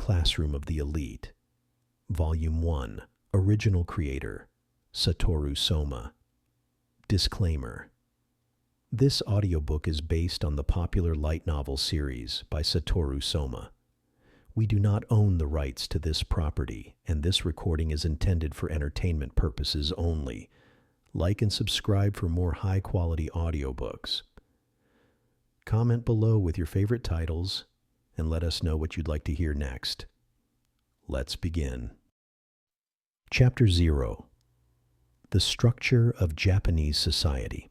Classroom of the Elite. Volume 1. Original creator, Satoru Soma. Disclaimer. This audiobook is based on the popular light novel series by Satoru Soma. We do not own the rights to this property, and this recording is intended for entertainment purposes only. Like and subscribe for more high-quality audiobooks. Comment below with your favorite titles, and let us know what you'd like to hear next. Let's begin. Chapter 0. The Structure of Japanese Society.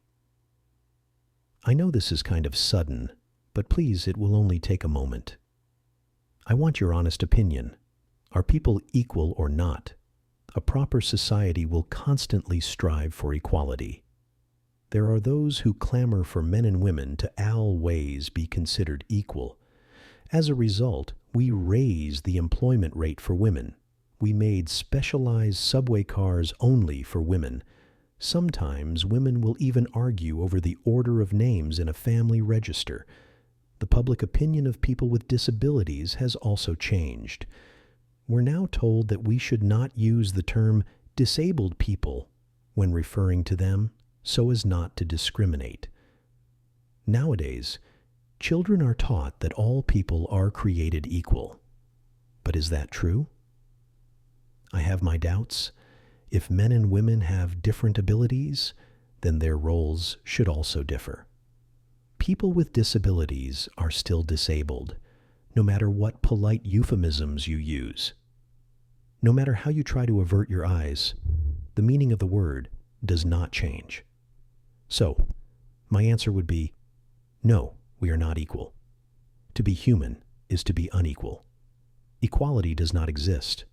I know this is kind of sudden, but please, it will only take a moment. I want your honest opinion. Are people equal or not? A proper society will constantly strive for equality. There are those who clamor for men and women to always be considered equal. As a result, we raised the employment rate for women. We made specialized subway cars only for women. Sometimes women will even argue over the order of names in a family register. The public opinion of people with disabilities has also changed. We're now told that we should not use the term disabled people when referring to them so as not to discriminate. Nowadays, children are taught that all people are created equal. But is that true? I have my doubts. If men and women have different abilities, then their roles should also differ. People with disabilities are still disabled, no matter what polite euphemisms you use. No matter how you try to avert your eyes, the meaning of the word does not change. So, my answer would be, no, we are not equal. To be human is to be unequal. Equality does not exist.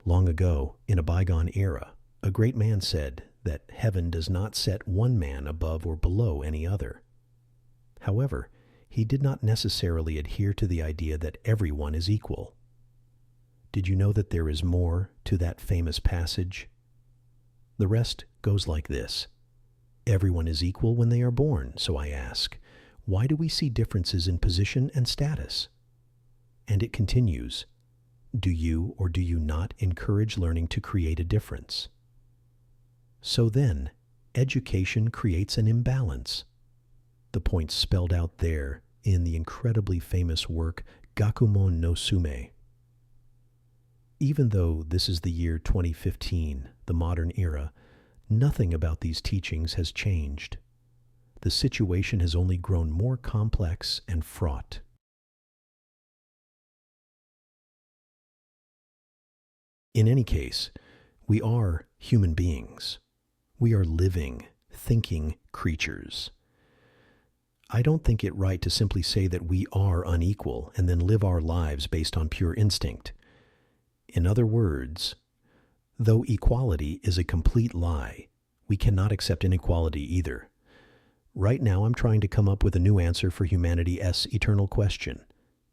Long ago, in a bygone era, a great man said that heaven does not set one man above or below any other. However, he did not necessarily adhere to the idea that everyone is equal. Did you know that there is more to that famous passage? The rest goes like this. Everyone is equal when they are born, so I ask, why do we see differences in position and status? And it continues, do you or do you not encourage learning to create a difference? So then, education creates an imbalance. The point spelled out there in the incredibly famous work Gakumon no Sume. Even though this is the year 2015, the modern era, nothing about these teachings has changed. The situation has only grown more complex and fraught. In any case, we are human beings. We are living, thinking creatures. I don't think it right to simply say that we are unequal and then live our lives based on pure instinct. In other words, though equality is a complete lie, we cannot accept inequality either. Right now, I'm trying to come up with a new answer for humanity's eternal question.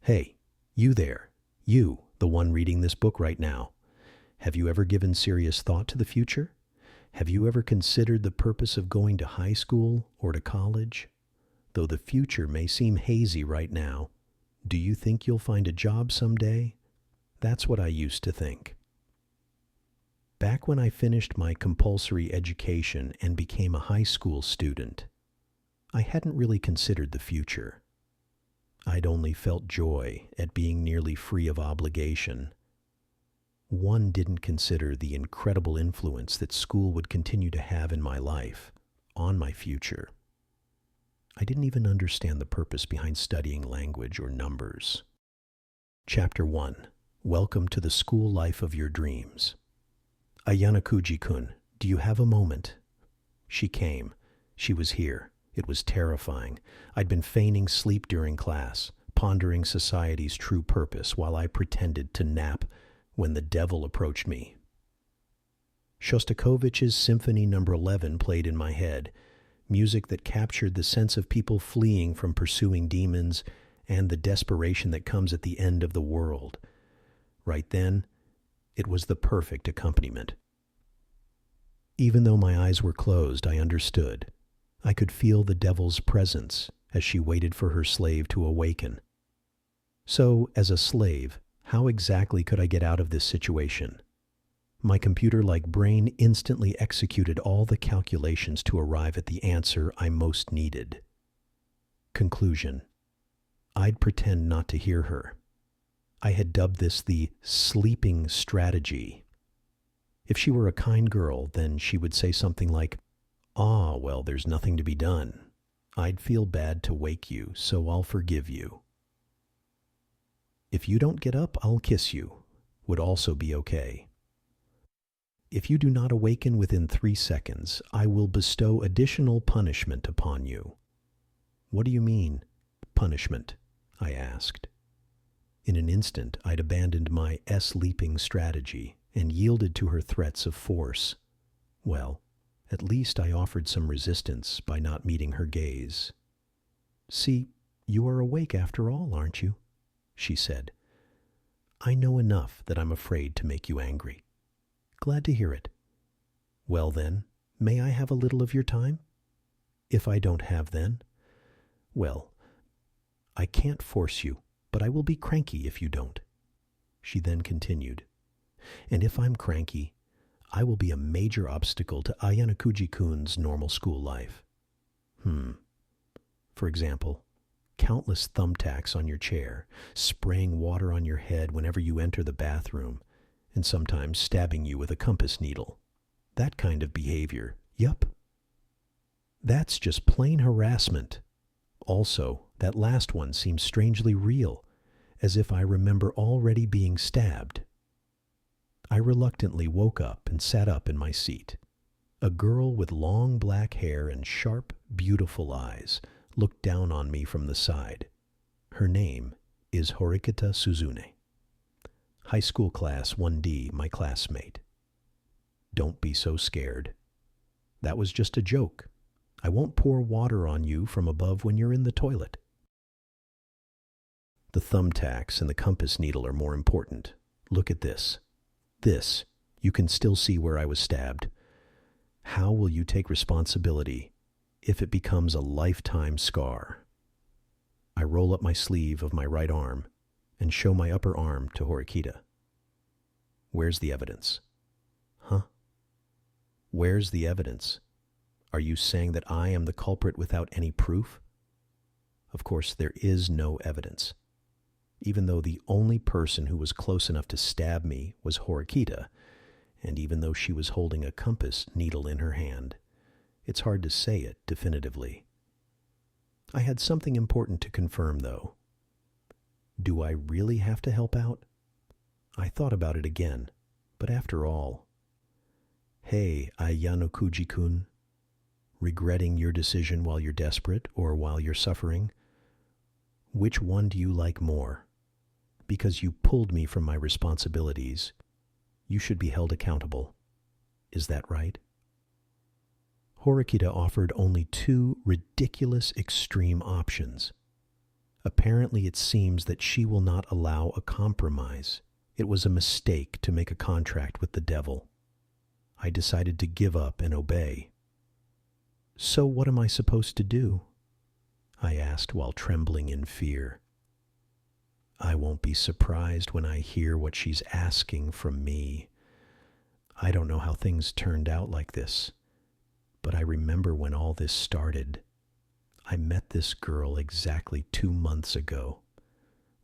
Hey, you there, you, the one reading this book right now. Have you ever given serious thought to the future? Have you ever considered the purpose of going to high school or to college? Though the future may seem hazy right now, do you think you'll find a job someday? That's what I used to think. Back when I finished my compulsory education and became a high school student, I hadn't really considered the future. I'd only felt joy at being nearly free of obligation. One didn't consider the incredible influence that school would continue to have in my life, on my future. I didn't even understand the purpose behind studying language or numbers. Chapter 1. Welcome to the school life of your dreams. Ayana Kuji-kun, do you have a moment? She came. She was here. It was terrifying. I'd been feigning sleep during class, pondering society's true purpose while I pretended to nap when the devil approached me. Shostakovich's Symphony No. 11 played in my head, music that captured the sense of people fleeing from pursuing demons and the desperation that comes at the end of the world. Right then, it was the perfect accompaniment. Even though my eyes were closed, I understood. I could feel the devil's presence as she waited for her slave to awaken. So, as a slave, How exactly could I get out of this situation? My computer-like brain instantly executed all the calculations to arrive at the answer I most needed. Conclusion. I'd pretend not to hear her. I had dubbed this the sleeping strategy. If she were a kind girl, then she would say something like, "Ah, well, there's nothing to be done. I'd feel bad to wake you, so I'll forgive you. If you don't get up, I'll kiss you," would also be okay. "If you do not awaken within 3 seconds, I will bestow additional punishment upon you." "What do you mean, punishment?" I asked. In an instant, I'd abandoned my sleeping strategy and yielded to her threats of force. Well, at least I offered some resistance by not meeting her gaze. "See, you are awake after all, aren't you?" she said. "I know enough that I'm afraid to make you angry." "Glad to hear it." "Well then, may I have a little of your time?" "If I don't have then?" "Well, I can't force you, but I will be cranky if you don't." She then continued, "And if I'm cranky, I will be a major obstacle to Ayanokuji-kun's normal school life." For example, countless thumbtacks on your chair, spraying water on your head whenever you enter the bathroom, and sometimes stabbing you with a compass needle. That kind of behavior, yup. That's just plain harassment. Also, that last one seems strangely real, as if I remember already being stabbed. I reluctantly woke up and sat up in my seat. A girl with long black hair and sharp, beautiful eyes looked down on me from the side. Her name is Horikita Suzune. High school class 1D, my classmate. Don't be so scared. That was just a joke. I won't pour water on you from above when you're in the toilet. The thumbtacks and the compass needle are more important. Look at this. This, you can still see where I was stabbed. How will you take responsibility if it becomes a lifetime scar? I roll up my sleeve of my right arm and show my upper arm to Horikita. Where's the evidence? Huh? Where's the evidence? Are you saying that I am the culprit without any proof? Of course, there is no evidence. Even though the only person who was close enough to stab me was Horikita, and even though she was holding a compass needle in her hand, it's hard to say it definitively. I had something important to confirm, though. Do I really have to help out? I thought about it again, but after all, hey, Ayanokuji-kun, regretting your decision while you're desperate or while you're suffering? Which one do you like more? Because you pulled me from my responsibilities, you should be held accountable. Is that right? Horikita offered only 2 ridiculous extreme options. Apparently, it seems that she will not allow a compromise. It was a mistake to make a contract with the devil. I decided to give up and obey. So what am I supposed to do? I asked while trembling in fear. I won't be surprised when I hear what she's asking from me. I don't know how things turned out like this, but I remember when all this started. I met this girl exactly 2 months ago.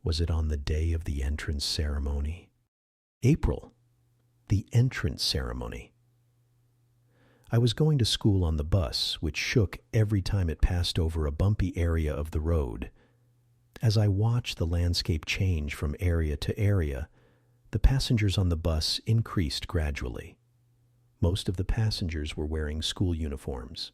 Was it on the day of the entrance ceremony? April, the entrance ceremony. I was going to school on the bus, which shook every time it passed over a bumpy area of the road. As I watched the landscape change from area to area, the passengers on the bus increased gradually. Most of the passengers were wearing school uniforms.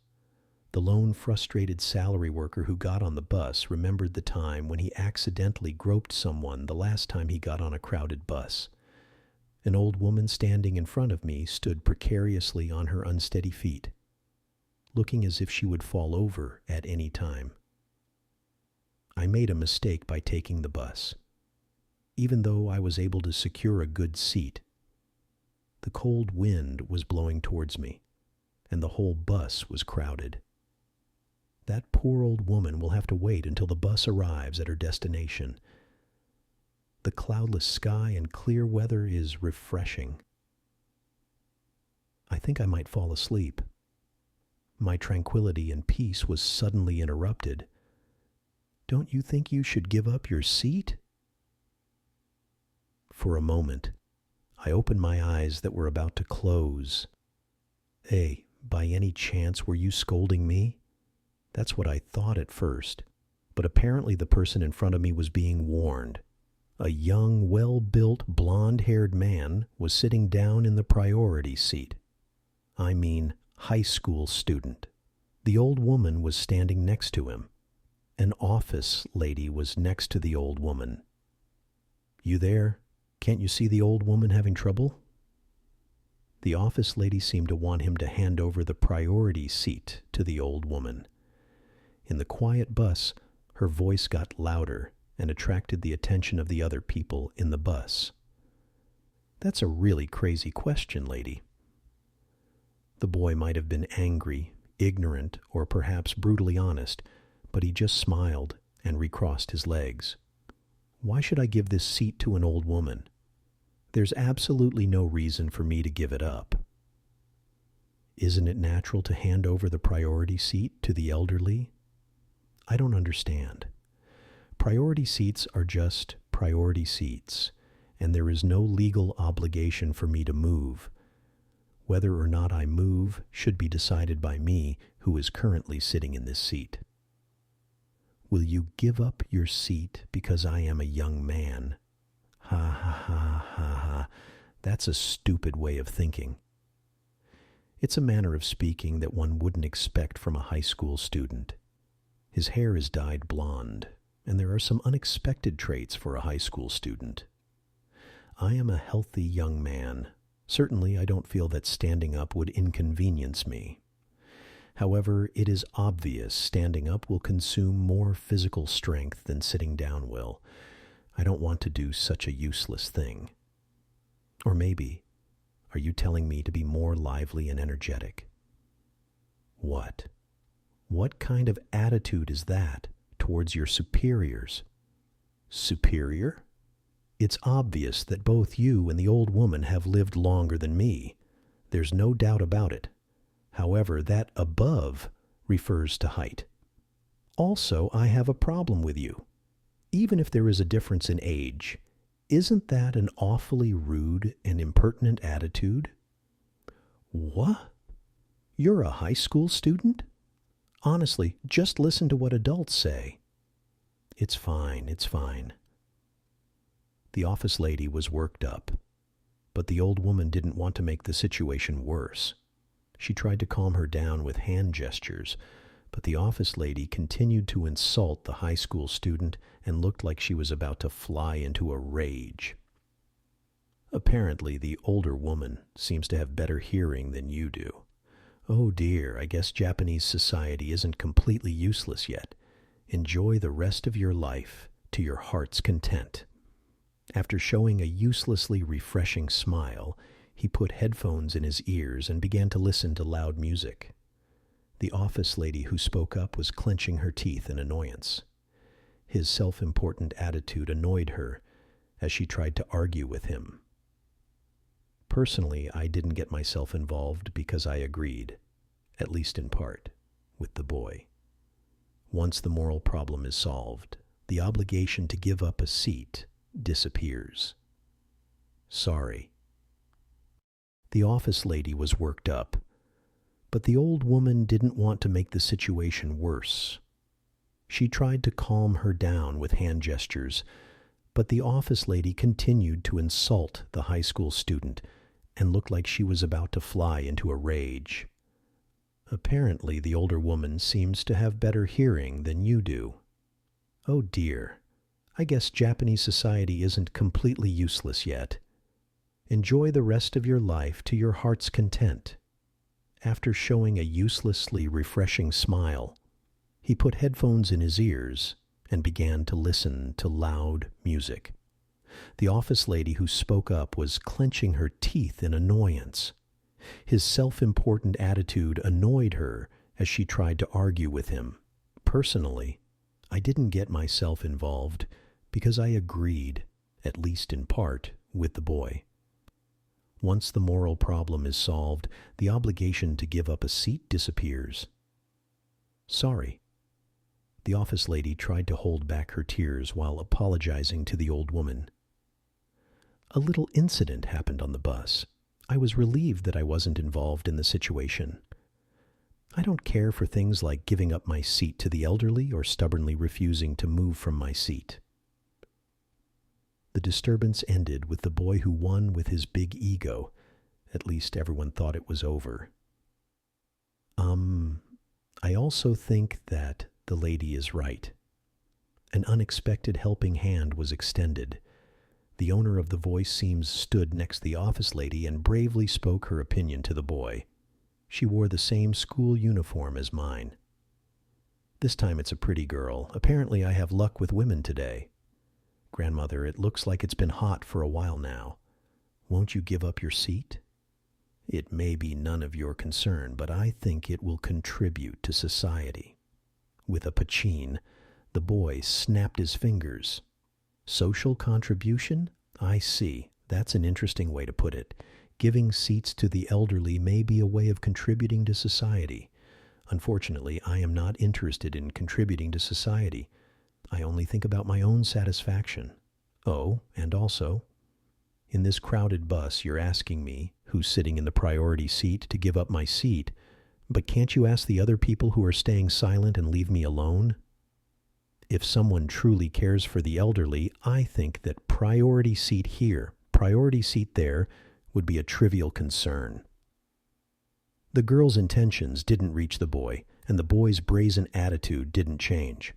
The lone frustrated salary worker who got on the bus remembered the time when he accidentally groped someone the last time he got on a crowded bus. An old woman standing in front of me stood precariously on her unsteady feet, looking as if she would fall over at any time. I made a mistake by taking the bus. Even though I was able to secure a good seat, the cold wind was blowing towards me, and the whole bus was crowded. That poor old woman will have to wait until the bus arrives at her destination. The cloudless sky and clear weather is refreshing. I think I might fall asleep. My tranquility and peace was suddenly interrupted. Don't you think you should give up your seat? For a moment, I opened my eyes that were about to close. Hey, by any chance were you scolding me? That's what I thought at first, but apparently the person in front of me was being warned. A young, well-built, blonde-haired man was sitting down in the priority seat. I mean, high school student. The old woman was standing next to him. An office lady was next to the old woman. You there? Can't you see the old woman having trouble? The office lady seemed to want him to hand over the priority seat to the old woman. In the quiet bus, her voice got louder and attracted the attention of the other people in the bus. That's a really crazy question, lady. The boy might have been angry, ignorant, or perhaps brutally honest, but he just smiled and recrossed his legs. Why should I give this seat to an old woman? There's absolutely no reason for me to give it up. Isn't it natural to hand over the priority seat to the elderly? I don't understand. Priority seats are just priority seats, and there is no legal obligation for me to move. Whether or not I move should be decided by me, who is currently sitting in this seat. Will you give up your seat because I am a young man? Ha ha ha ha ha. That's a stupid way of thinking. It's a manner of speaking that one wouldn't expect from a high school student. His hair is dyed blonde, and there are some unexpected traits for a high school student. I am a healthy young man. Certainly, I don't feel that standing up would inconvenience me. However, it is obvious standing up will consume more physical strength than sitting down will. I don't want to do such a useless thing. Or maybe, are you telling me to be more lively and energetic? What? What kind of attitude is that towards your superiors? Superior? It's obvious that both you and the old woman have lived longer than me. There's no doubt about it. However, that above refers to height. Also, I have a problem with you. Even if there is a difference in age, isn't that an awfully rude and impertinent attitude? What? You're a high school student? Honestly, just listen to what adults say. It's fine, it's fine. The office lady was worked up, but the old woman didn't want to make the situation worse. She tried to calm her down with hand gestures, but the office lady continued to insult the high school student and looked like she was about to fly into a rage. Apparently, the older woman seems to have better hearing than you do. Oh dear, I guess Japanese society isn't completely useless yet. Enjoy the rest of your life to your heart's content. After showing a uselessly refreshing smile, he put headphones in his ears and began to listen to loud music. The office lady who spoke up was clenching her teeth in annoyance. His self-important attitude annoyed her as she tried to argue with him. Personally, I didn't get myself involved because I agreed, at least in part, with the boy. Once the moral problem is solved, the obligation to give up a seat disappears. Sorry. The office lady was worked up, but the old woman didn't want to make the situation worse. She tried to calm her down with hand gestures, but the office lady continued to insult the high school student and looked like she was about to fly into a rage. Apparently, the older woman seems to have better hearing than you do. Oh dear. I guess Japanese society isn't completely useless yet. Enjoy the rest of your life to your heart's content. After showing a uselessly refreshing smile, he put headphones in his ears and began to listen to loud music. The office lady who spoke up was clenching her teeth in annoyance. His self-important attitude annoyed her as she tried to argue with him. Personally, I didn't get myself involved because I agreed, at least in part, with the boy. Once the moral problem is solved, the obligation to give up a seat disappears. Sorry. The office lady tried to hold back her tears while apologizing to the old woman. A little incident happened on the bus. I was relieved that I wasn't involved in the situation. I don't care for things like giving up my seat to the elderly or stubbornly refusing to move from my seat. The disturbance ended with the boy who won with his big ego. At least everyone thought it was over. I also think that the lady is right. An unexpected helping hand was extended. The owner of the voice stood next to the office lady and bravely spoke her opinion to the boy. She wore the same school uniform as mine. This time it's a pretty girl. Apparently I have luck with women today. Grandmother, it looks like it's been hot for a while now. Won't you give up your seat? It may be none of your concern, but I think it will contribute to society. With a pacheen, the boy snapped his fingers. Social contribution? I see. That's an interesting way to put it. Giving seats to the elderly may be a way of contributing to society. Unfortunately, I am not interested in contributing to society. I only think about my own satisfaction. Oh, and also, in this crowded bus, you're asking me, who's sitting in the priority seat, to give up my seat, but can't you ask the other people who are staying silent and leave me alone? If someone truly cares for the elderly, I think that priority seat here, priority seat there, would be a trivial concern. The girl's intentions didn't reach the boy, and the boy's brazen attitude didn't change.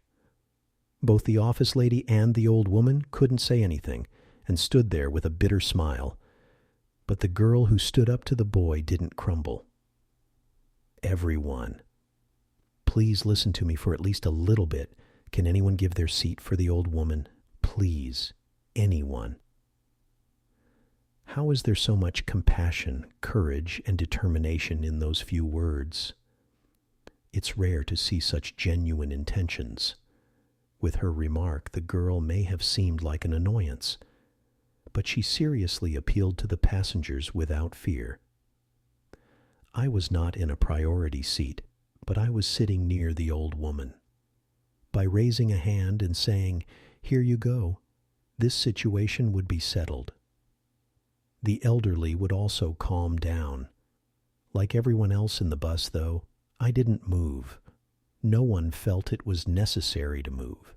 Both the office lady and the old woman couldn't say anything, and stood there with a bitter smile. But the girl who stood up to the boy didn't crumble. Everyone, please listen to me for at least a little bit. Can anyone give their seat for the old woman? Please, anyone. How is there so much compassion, courage, and determination in those few words? It's rare to see such genuine intentions. With her remark, the girl may have seemed like an annoyance, but she seriously appealed to the passengers without fear. I was not in a priority seat, but I was sitting near the old woman. By raising a hand and saying, "Here you go," this situation would be settled. The elderly would also calm down. Like everyone else in the bus, though, I didn't move. No one felt it was necessary to move.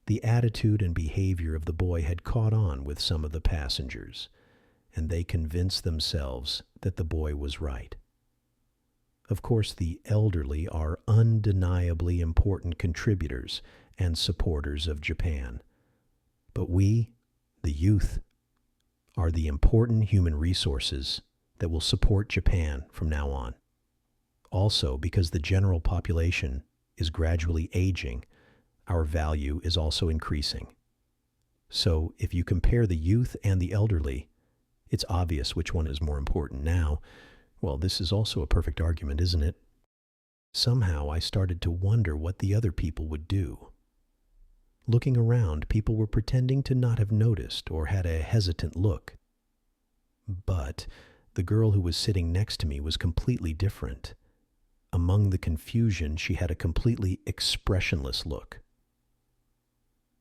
The attitude and behavior of the boy had caught on with some of the passengers, and they convinced themselves that the boy was right. Of course, the elderly are undeniably important contributors and supporters of Japan. But we, the youth, are the important human resources that will support Japan from now on. Also, because the general population is gradually aging, our value is also increasing. So, if you compare the youth and the elderly, it's obvious which one is more important now. Well, this is also a perfect argument, isn't it? Somehow I started to wonder what the other people would do. Looking around, people were pretending to not have noticed or had a hesitant look. But the girl who was sitting next to me was completely different. Among the confusion, she had a completely expressionless look.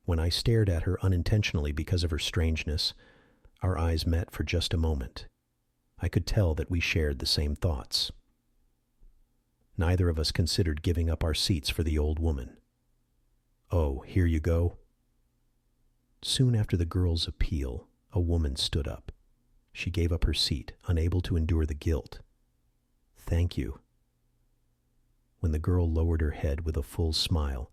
When I stared at her unintentionally because of her strangeness, our eyes met for just a moment. I could tell that we shared the same thoughts. Neither of us considered giving up our seats for the old woman. "Oh, here you go." Soon after the girl's appeal, a woman stood up. She gave up her seat, unable to endure the guilt. "Thank you." When the girl lowered her head with a full smile,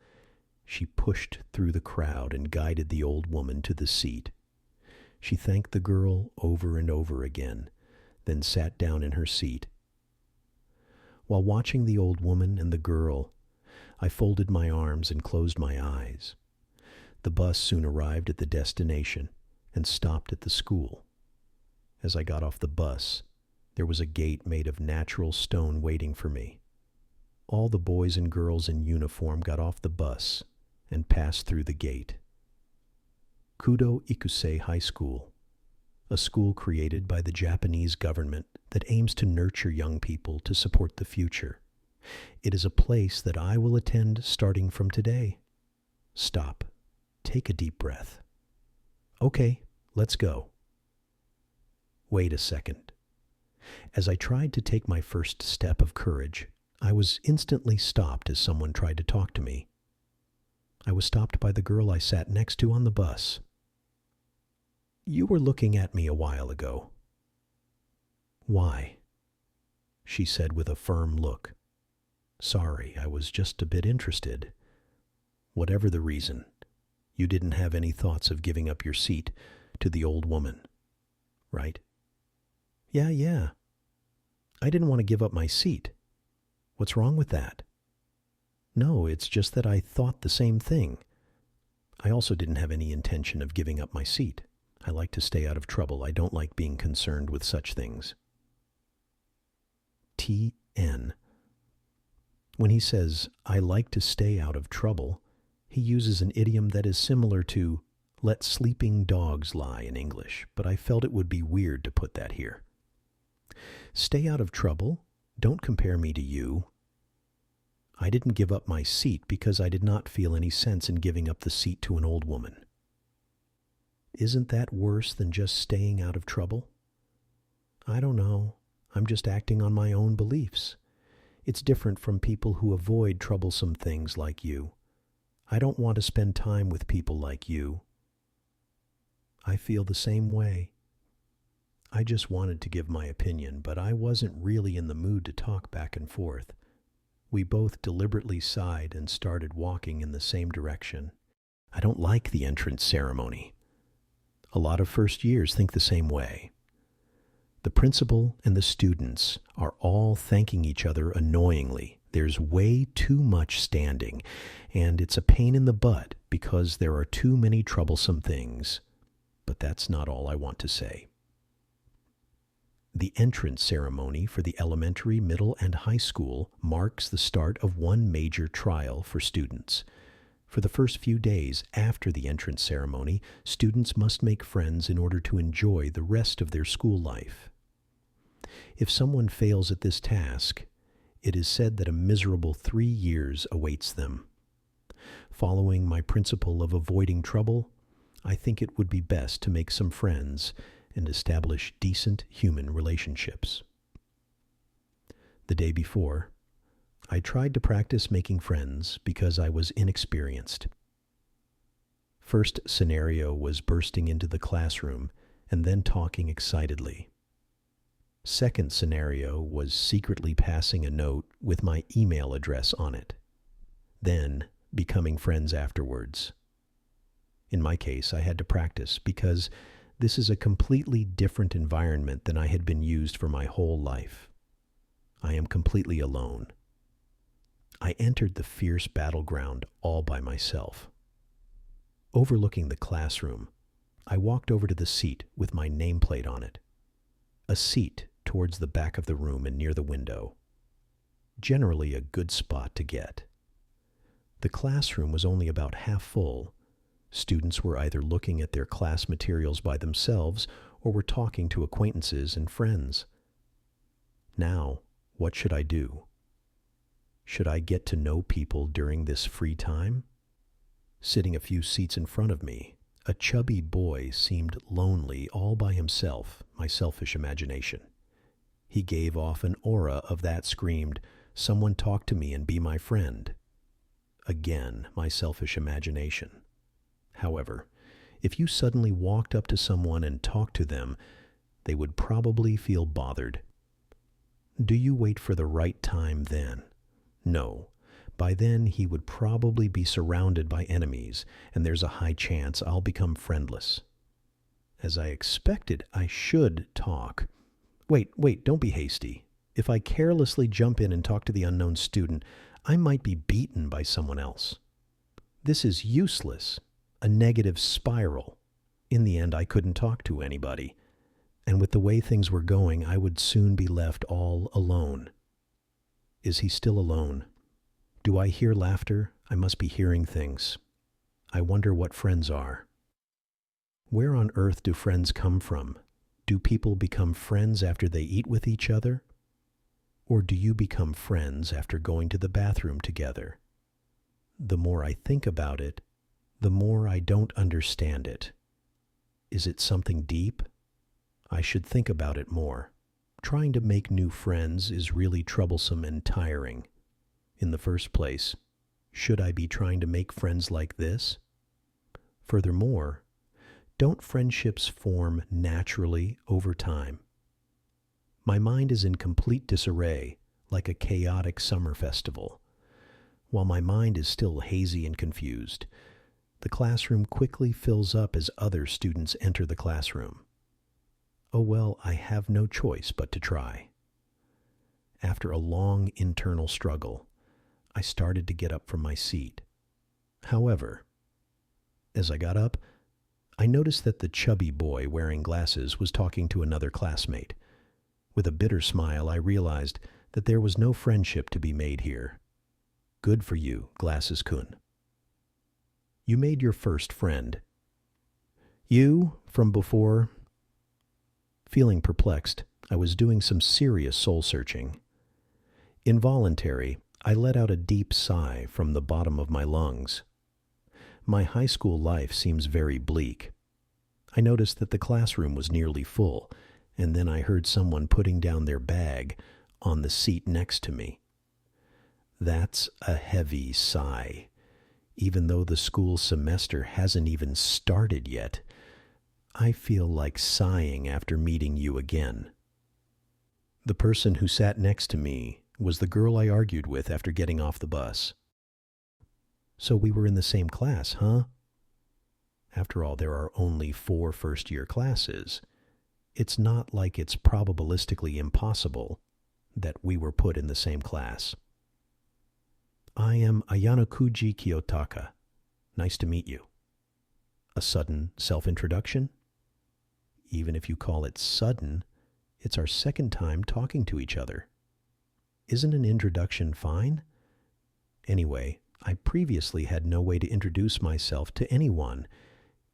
she pushed through the crowd and guided the old woman to the seat. She thanked the girl over and over again, then sat down in her seat. While watching the old woman and the girl, I folded my arms and closed my eyes. The bus soon arrived at the destination and stopped at the school. As I got off the bus, there was a gate made of natural stone waiting for me. All the boys and girls in uniform got off the bus and passed through the gate. Kudo Ikusei High School, a school created by the Japanese government that aims to nurture young people to support the future. It is a place that I will attend starting from today. Stop. Take a deep breath. Okay, let's go. Wait a second. As I tried to take my first step of courage, I was instantly stopped as someone tried to talk to me. I was stopped by the girl I sat next to on the bus. "You were looking at me a while ago." "Why?" she said with a firm look. "Sorry, I was just a bit interested." "Whatever the reason, you didn't have any thoughts of giving up your seat to the old woman, right?" Yeah. I didn't want to give up my seat. What's wrong with that?" "No, it's just that I thought the same thing. I also didn't have any intention of giving up my seat. I like to stay out of trouble. I don't like being concerned with such things." TN. When he says, "I like to stay out of trouble," he uses an idiom that is similar to "let sleeping dogs lie" in English, but I felt it would be weird to put that here. Stay out of trouble? Don't compare me to you. I didn't give up my seat because I did not feel any sense in giving up the seat to an old woman. Isn't that worse than just staying out of trouble? I don't know. I'm just acting on my own beliefs. It's different from people who avoid troublesome things like you. I don't want to spend time with people like you. I feel the same way. I just wanted to give my opinion, but I wasn't really in the mood to talk back and forth. We both deliberately sighed and started walking in the same direction. I don't like the entrance ceremony. A lot of first years think the same way. The principal and the students are all thanking each other annoyingly. There's way too much standing, and it's a pain in the butt because there are too many troublesome things. But that's not all I want to say. The entrance ceremony for the elementary, middle, and high school marks the start of one major trial for students. For the first few days after the entrance ceremony, students must make friends in order to enjoy the rest of their school life. If someone fails at this task, it is said that a miserable 3 years awaits them. Following my principle of avoiding trouble, I think it would be best to make some friends and establish decent human relationships. The day before, I tried to practice making friends because I was inexperienced. First scenario was bursting into the classroom and then talking excitedly. Second scenario was secretly passing a note with my email address on it. Then becoming friends afterwards. In my case, I had to practice because this is a completely different environment than I had been used for my whole life. I am completely alone. I entered the fierce battleground all by myself. Overlooking the classroom, I walked over to the seat with my nameplate on it. A seat towards the back of the room and near the window. Generally a good spot to get. The classroom was only about half full. Students were either looking at their class materials by themselves or were talking to acquaintances and friends. Now, what should I do? Should I get to know people during this free time? Sitting a few seats in front of me, a chubby boy seemed lonely all by himself, my selfish imagination. He gave off an aura of that screamed, "Someone talk to me and be my friend." Again, my selfish imagination. However, if you suddenly walked up to someone and talked to them, they would probably feel bothered. Do you wait for the right time then? No. By then, he would probably be surrounded by enemies, and there's a high chance I'll become friendless. As I expected, I should talk. Wait, don't be hasty. If I carelessly jump in and talk to the unknown student, I might be beaten by someone else. This is useless. A negative spiral. In the end, I couldn't talk to anybody. And with the way things were going, I would soon be left all alone. Is he still alone? Do I hear laughter? I must be hearing things. I wonder what friends are. Where on earth do friends come from? Do people become friends after they eat with each other? Or do you become friends after going to the bathroom together? The more I think about it, the more I don't understand it. Is it something deep? I should think about it more. Trying to make new friends is really troublesome and tiring. In the first place, should I be trying to make friends like this? Furthermore, don't friendships form naturally over time? My mind is in complete disarray, like a chaotic summer festival. While my mind is still hazy and confused, the classroom quickly fills up as other students enter the classroom. Oh well, I have no choice but to try. After a long internal struggle, I started to get up from my seat. However, as I got up, I noticed that the chubby boy wearing glasses was talking to another classmate. With a bitter smile, I realized that there was no friendship to be made here. Good for you, Glasses-kun. You made your first friend. You, from before. Feeling perplexed, I was doing some serious soul-searching. Involuntary, I let out a deep sigh from the bottom of my lungs. My high school life seems very bleak. I noticed that the classroom was nearly full, and then I heard someone putting down their bag on the seat next to me. That's a heavy sigh. Even though the school semester hasn't even started yet, I feel like sighing after meeting you again. The person who sat next to me was the girl I argued with after getting off the bus. So we were in the same class, huh? After all, there are only 4 first-year classes. It's not like it's probabilistically impossible that we were put in the same class. I am Ayanokuji Kiyotaka. Nice to meet you. A sudden self-introduction? Even if you call it sudden, it's our second time talking to each other. Isn't an introduction fine? Anyway, I previously had no way to introduce myself to anyone,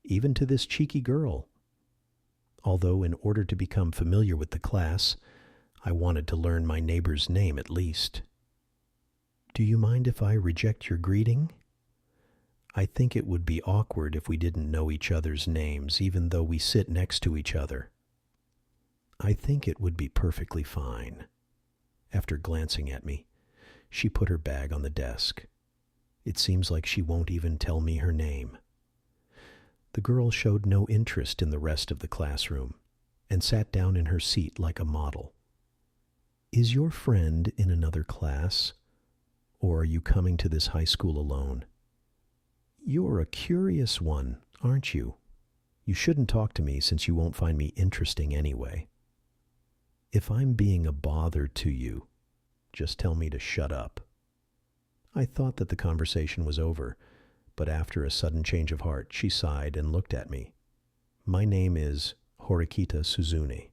even to this cheeky girl. Although in order to become familiar with the class, I wanted to learn my neighbor's name at least. Do you mind if I reject your greeting? I think it would be awkward if we didn't know each other's names, even though we sit next to each other. I think it would be perfectly fine. After glancing at me, she put her bag on the desk. It seems like she won't even tell me her name. The girl showed no interest in the rest of the classroom and sat down in her seat like a model. Is your friend in another class, or are you coming to this high school alone? You're a curious one, aren't you? You shouldn't talk to me since you won't find me interesting anyway. If I'm being a bother to you, just tell me to shut up. I thought that the conversation was over, but after a sudden change of heart, she sighed and looked at me. My name is Horikita Suzune.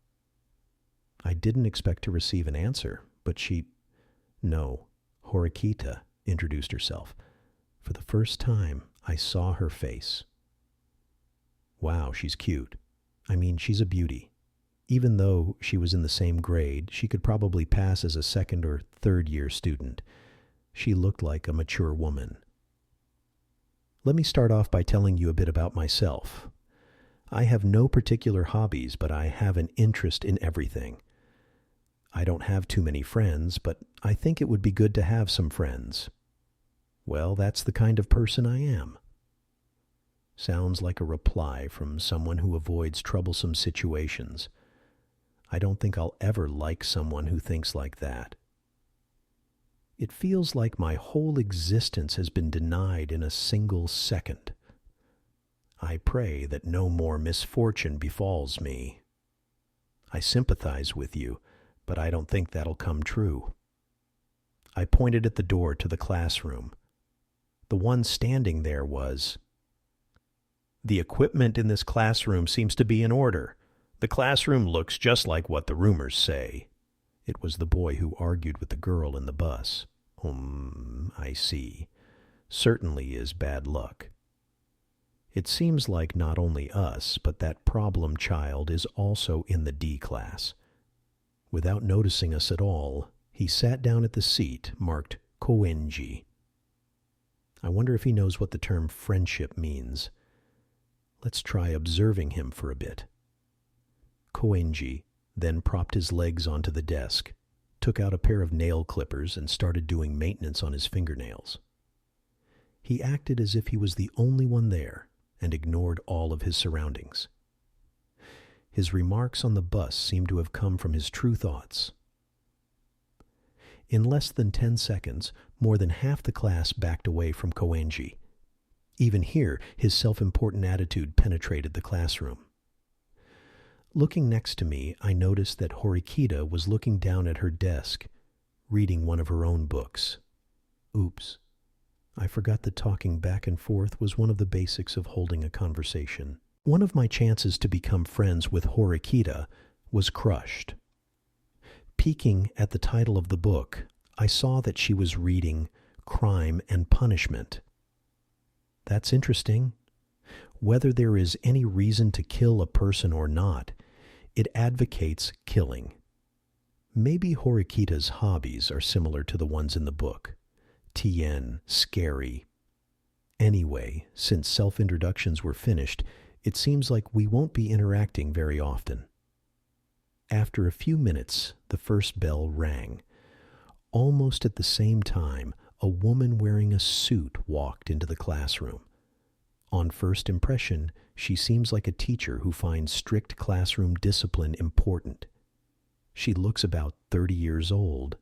I didn't expect to receive an answer, but No, Horikita introduced herself. For the first time, I saw her face. Wow, she's cute. I mean, she's a beauty. Even though she was in the same grade, she could probably pass as a 2nd or 3rd year student. She looked like a mature woman. Let me start off by telling you a bit about myself. I have no particular hobbies, but I have an interest in everything. I don't have too many friends, but I think it would be good to have some friends. Well, that's the kind of person I am. Sounds like a reply from someone who avoids troublesome situations. I don't think I'll ever like someone who thinks like that. It feels like my whole existence has been denied in a single second. I pray that no more misfortune befalls me. I sympathize with you, but I don't think that'll come true. I pointed at the door to the classroom. The one standing there was, "The equipment in this classroom seems to be in order. The classroom looks just like what the rumors say." It was the boy who argued with the girl in the bus. I see. Certainly is bad luck. It seems like not only us, but that problem child is also in the D class. Without noticing us at all, he sat down at the seat marked Koenji. I wonder if he knows what the term friendship means. Let's try observing him for a bit. Koenji then propped his legs onto the desk, took out a pair of nail clippers, and started doing maintenance on his fingernails. He acted as if he was the only one there and ignored all of his surroundings. His remarks on the bus seemed to have come from his true thoughts. In less than 10 seconds, more than half the class backed away from Koenji. Even here, his self-important attitude penetrated the classroom. Looking next to me, I noticed that Horikita was looking down at her desk, reading one of her own books. Oops. I forgot that talking back and forth was one of the basics of holding a conversation. One of my chances to become friends with Horikita was crushed. Peeking at the title of the book, I saw that she was reading Crime and Punishment. That's interesting. Whether there is any reason to kill a person or not, it advocates killing. Maybe Horikita's hobbies are similar to the ones in the book. TN, scary. Anyway, since self-introductions were finished, it seems like we won't be interacting very often. After a few minutes, the first bell rang. Almost at the same time, a woman wearing a suit walked into the classroom. On first impression, she seems like a teacher who finds strict classroom discipline important. She looks about 30 years old.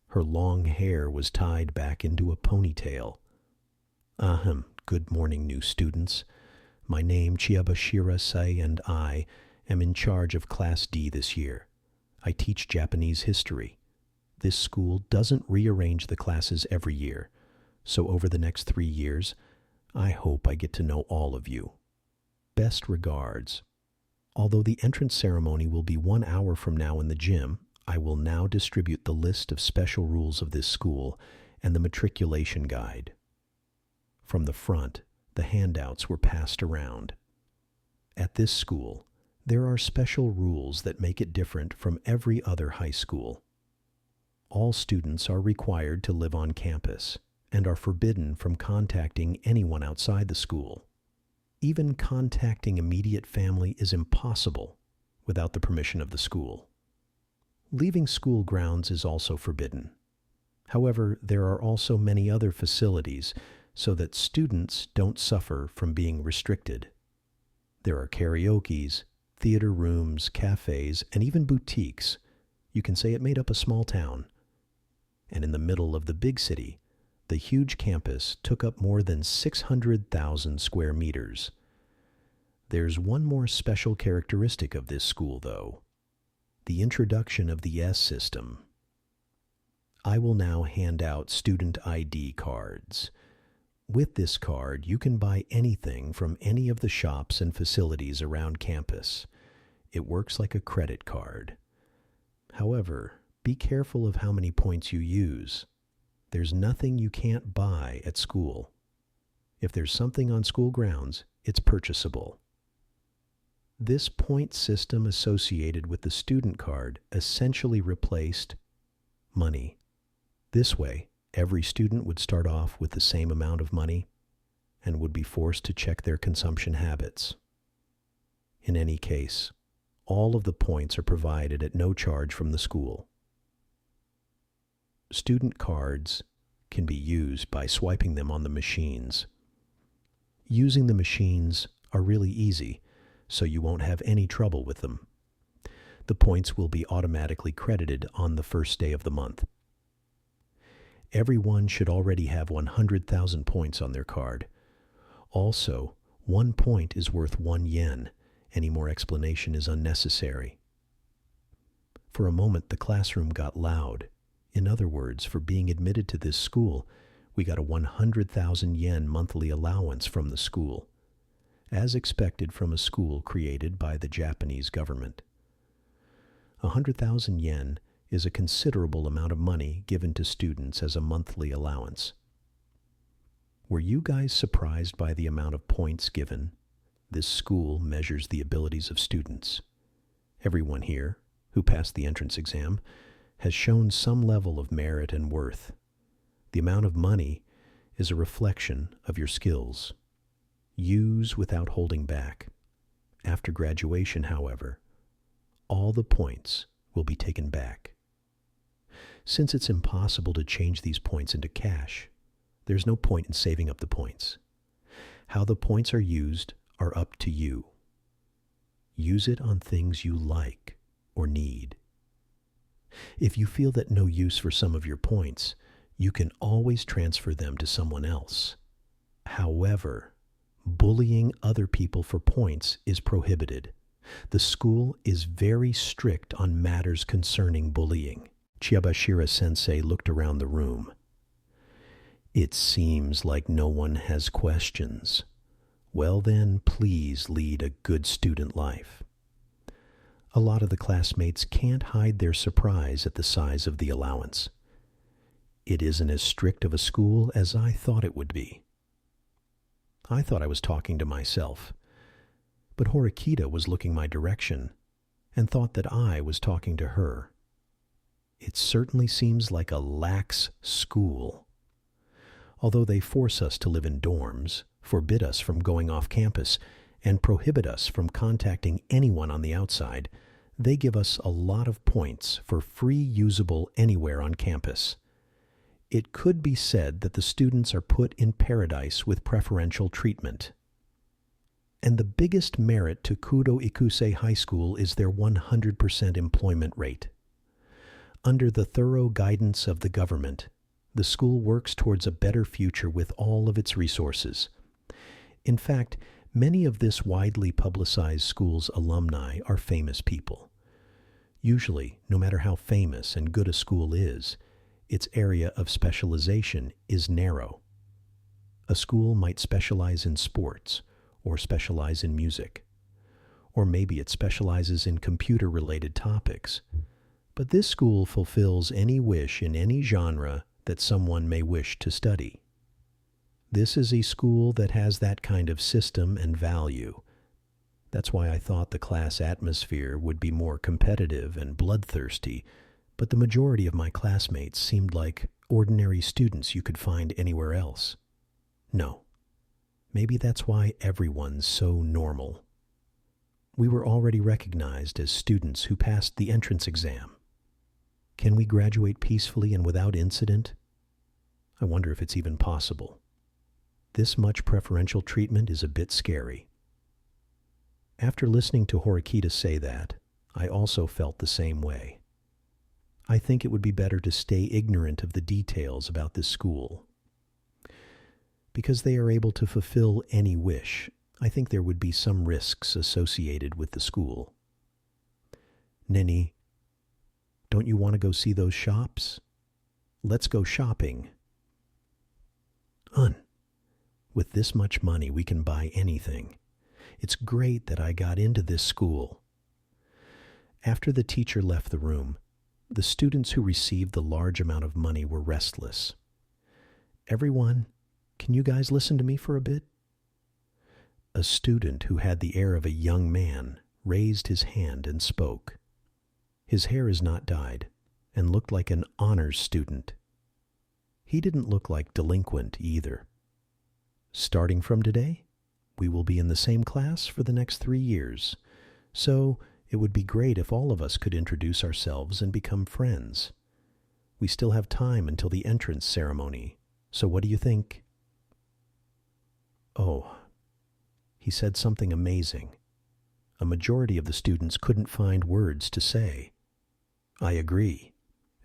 Her long hair was tied back into a ponytail. Good morning, new students. My name Chiabashira Sei, and I am in charge of Class D this year. I teach Japanese history. This school doesn't rearrange the classes every year, so over the next 3 years, I hope I get to know all of you. Best regards. Although the entrance ceremony will be 1 hour from now in the gym, I will now distribute the list of special rules of this school and the matriculation guide. From the front, the handouts were passed around. At this school, there are special rules that make it different from every other high school. All students are required to live on campus and are forbidden from contacting anyone outside the school. Even contacting immediate family is impossible without the permission of the school. Leaving school grounds is also forbidden. However, there are also many other facilities so that students don't suffer from being restricted. There are karaokes, theater rooms, cafes, and even boutiques. You can say it made up a small town. And in the middle of the big city, the huge campus took up more than 600,000 square meters. There's one more special characteristic of this school, though: the introduction of the S system. I will now hand out student ID cards. With this card, you can buy anything from any of the shops and facilities around campus. It works like a credit card. However, be careful of how many points you use. There's nothing you can't buy at school. If there's something on school grounds, it's purchasable. This point system associated with the student card essentially replaced money. This way, every student would start off with the same amount of money and would be forced to check their consumption habits. In any case, all of the points are provided at no charge from the school. Student cards can be used by swiping them on the machines. Using the machines are really easy, so you won't have any trouble with them. The points will be automatically credited on the first day of the month. Everyone should already have 100,000 points on their card. Also, 1 point is worth 1 yen. Any more explanation is unnecessary. For a moment, the classroom got loud. In other words, for being admitted to this school, we got a 100,000 yen monthly allowance from the school, as expected from a school created by the Japanese government. 100,000 yen is a considerable amount of money given to students as a monthly allowance. Were you guys surprised by the amount of points given? This school measures the abilities of students. Everyone here who passed the entrance exam has shown some level of merit and worth. The amount of money is a reflection of your skills. Use without holding back. After graduation, however, all the points will be taken back. Since it's impossible to change these points into cash, there's no point in saving up the points. How the points are used are up to you. Use it on things you like or need. If you feel that no use for some of your points, you can always transfer them to someone else. However, bullying other people for points is prohibited. The school is very strict on matters concerning bullying. Chiabashira Sensei looked around the room. It seems like no one has questions. Well then, please lead a good student life. A lot of the classmates can't hide their surprise at the size of the allowance. It isn't as strict of a school as I thought it would be. I thought I was talking to myself, but Horikita was looking my direction and thought that I was talking to her. It certainly seems like a lax school. Although they force us to live in dorms, forbid us from going off campus, and prohibit us from contacting anyone on the outside, they give us a lot of points for free usable anywhere on campus. It could be said that the students are put in paradise with preferential treatment. And the biggest merit to Kudo Ikusei High School is their 100% employment rate. Under the thorough guidance of the government, the school works towards a better future with all of its resources. In fact, many of this widely publicized school's alumni are famous people. Usually, no matter how famous and good a school is, its area of specialization is narrow. A school might specialize in sports, or specialize in music. Or maybe it specializes in computer-related topics. But this school fulfills any wish in any genre that someone may wish to study. This is a school that has that kind of system and value. That's why I thought the class atmosphere would be more competitive and bloodthirsty, but the majority of my classmates seemed like ordinary students you could find anywhere else. No, maybe that's why everyone's so normal. We were already recognized as students who passed the entrance exam. Can we graduate peacefully and without incident? I wonder if it's even possible. This much preferential treatment is a bit scary. After listening to Horikita say that, I also felt the same way. I think it would be better to stay ignorant of the details about this school. Because they are able to fulfill any wish, I think there would be some risks associated with the school. Neni, don't you want to go see those shops? Let's go shopping. With this much money, we can buy anything. It's great that I got into this school. After the teacher left the room, the students who received the large amount of money were restless. Everyone, can you guys listen to me for a bit? A student who had the air of a young man raised his hand and spoke. His hair is not dyed and looked like an honors student. He didn't look like delinquent either. Starting from today, we will be in the same class for the next 3 years, so it would be great if all of us could introduce ourselves and become friends. We still have time until the entrance ceremony, so what do you think? Oh, he said something amazing. A majority of the students couldn't find words to say. I agree.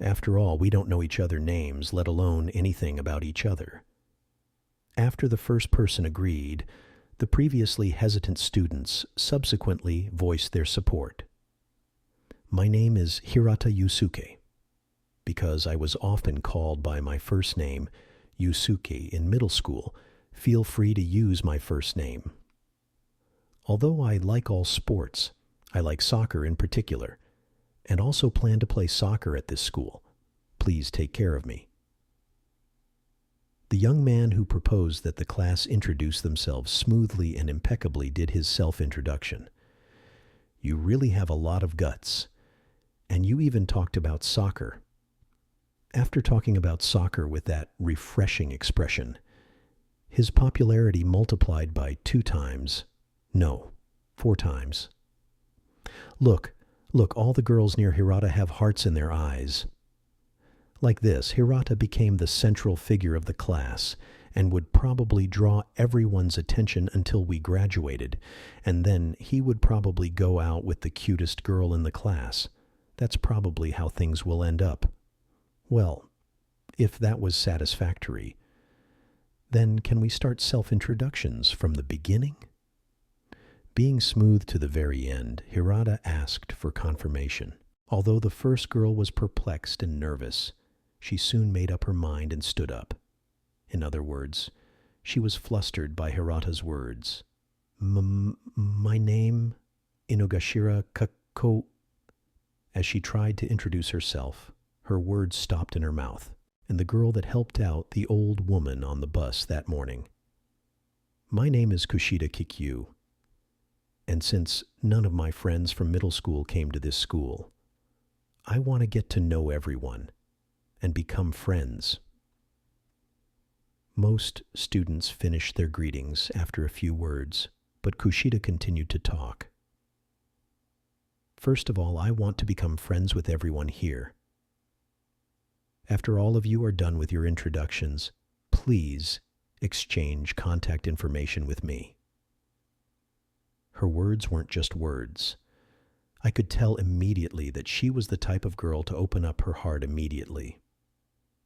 After all, we don't know each other's names, let alone anything about each other. After the first person agreed, the previously hesitant students subsequently voiced their support. My name is Hirata Yusuke. Because I was often called by my first name, Yusuke, in middle school, feel free to use my first name. Although I like all sports, I like soccer in particular, and also plan to play soccer at this school. Please take care of me. The young man who proposed that the class introduce themselves smoothly and impeccably did his self-introduction. You really have a lot of guts. And you even talked about soccer. After talking about soccer with that refreshing expression, his popularity multiplied by 2 times. No, 4 times. Look, all the girls near Hirata have hearts in their eyes. Like this, Hirata became the central figure of the class and would probably draw everyone's attention until we graduated, and then he would probably go out with the cutest girl in the class. That's probably how things will end up. Well, if that was satisfactory, then can we start self-introductions from the beginning? Being smooth to the very end, Hirata asked for confirmation. Although the first girl was perplexed and nervous, she soon made up her mind and stood up. In other words, she was flustered by Hirata's words. My name, Inogashira Kako. As she tried to introduce herself, her words stopped in her mouth, and the girl that helped out the old woman on the bus that morning. My name is Kushida Kikyu, and since none of my friends from middle school came to this school, I want to get to know everyone and become friends. Most students finished their greetings after a few words, but Kushida continued to talk. First of all, I want to become friends with everyone here. After all of you are done with your introductions, please exchange contact information with me. Her words weren't just words. I could tell immediately that she was the type of girl to open up her heart immediately.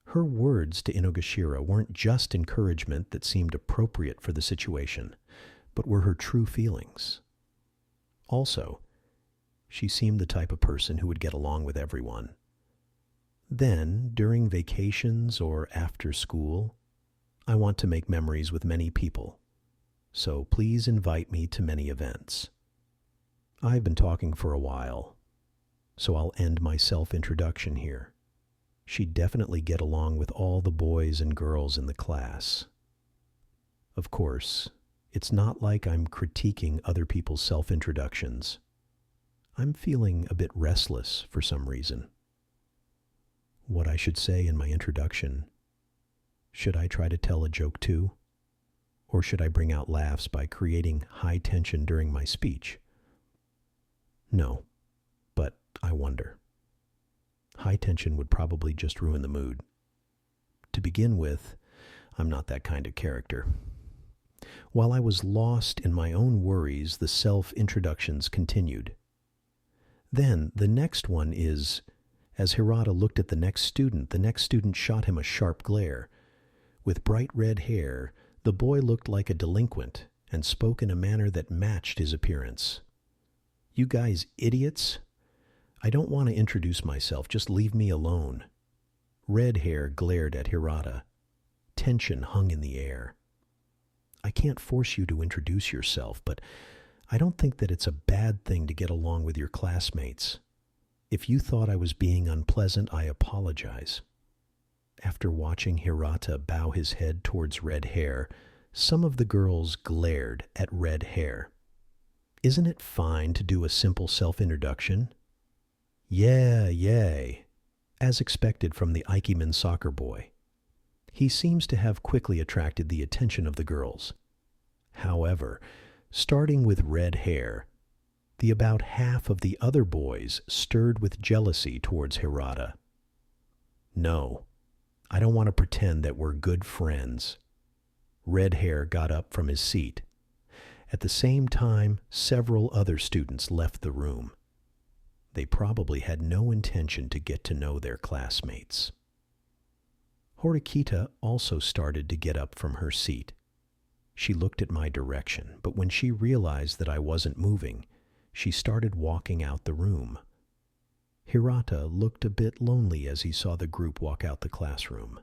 Her words to Inogashira weren't just encouragement that seemed appropriate for the situation, but were her true feelings. Also, she seemed the type of person who would get along with everyone. Then, during vacations or after school, I want to make memories with many people, so please invite me to many events. I've been talking for a while, so I'll end my self-introduction here. She'd definitely get along with all the boys and girls in the class. Of course, it's not like I'm critiquing other people's self-introductions. I'm feeling a bit restless for some reason. What I should say in my introduction. Should I try to tell a joke too? Or should I bring out laughs by creating high tension during my speech? No, but I wonder. High tension would probably just ruin the mood. To begin with, I'm not that kind of character. While I was lost in my own worries, the self-introductions continued. Then the next one is, as Hirata looked at the next student shot him a sharp glare. With bright red hair, the boy looked like a delinquent and spoke in a manner that matched his appearance. You guys idiots? I don't want to introduce myself, just leave me alone. Red hair glared at Hirata. Tension hung in the air. I can't force you to introduce yourself, but I don't think that it's a bad thing to get along with your classmates. If you thought I was being unpleasant, I apologize. After watching Hirata bow his head towards red hair, some of the girls glared at red hair. Isn't it fine to do a simple self-introduction? Yeah, yay, as expected from the Ikemen soccer boy. He seems to have quickly attracted the attention of the girls. However, starting with red hair, the about half of the other boys stirred with jealousy towards Hirata. No, I don't want to pretend that we're good friends. Red hair got up from his seat. At the same time, several other students left the room. They probably had no intention to get to know their classmates. Horikita also started to get up from her seat. She looked at my direction, but when she realized that I wasn't moving, she started walking out the room. Hirata looked a bit lonely as he saw the group walk out the classroom.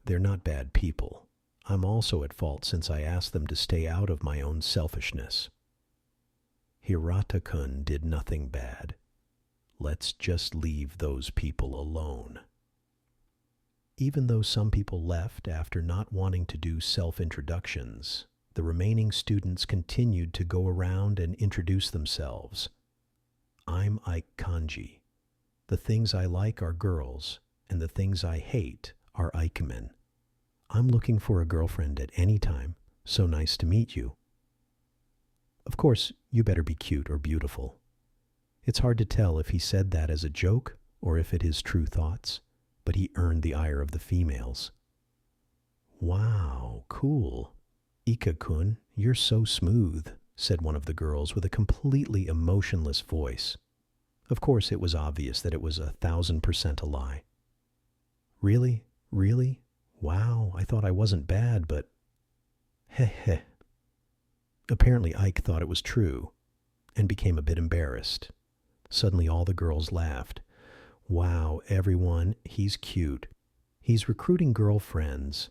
They're not bad people. I'm also at fault since I asked them to stay out of my own selfishness. Hirata-kun did nothing bad. Let's just leave those people alone. Even though some people left after not wanting to do self-introductions, the remaining students continued to go around and introduce themselves. I'm Ike Kanji. The things I like are girls, and the things I hate are Ikemen. I'm looking for a girlfriend at any time, so nice to meet you. Of course, you better be cute or beautiful. It's hard to tell if he said that as a joke or if it is true thoughts, but he earned the ire of the females. Wow, cool. Ika-kun, you're so smooth, said one of the girls with a completely emotionless voice. Of course, it was obvious that it was 1,000% a lie. Really? Really? Wow, I thought I wasn't bad, but... Heh heh. Apparently Ike thought it was true, and became a bit embarrassed. Suddenly all the girls laughed. Wow, everyone, he's cute. He's recruiting girlfriends.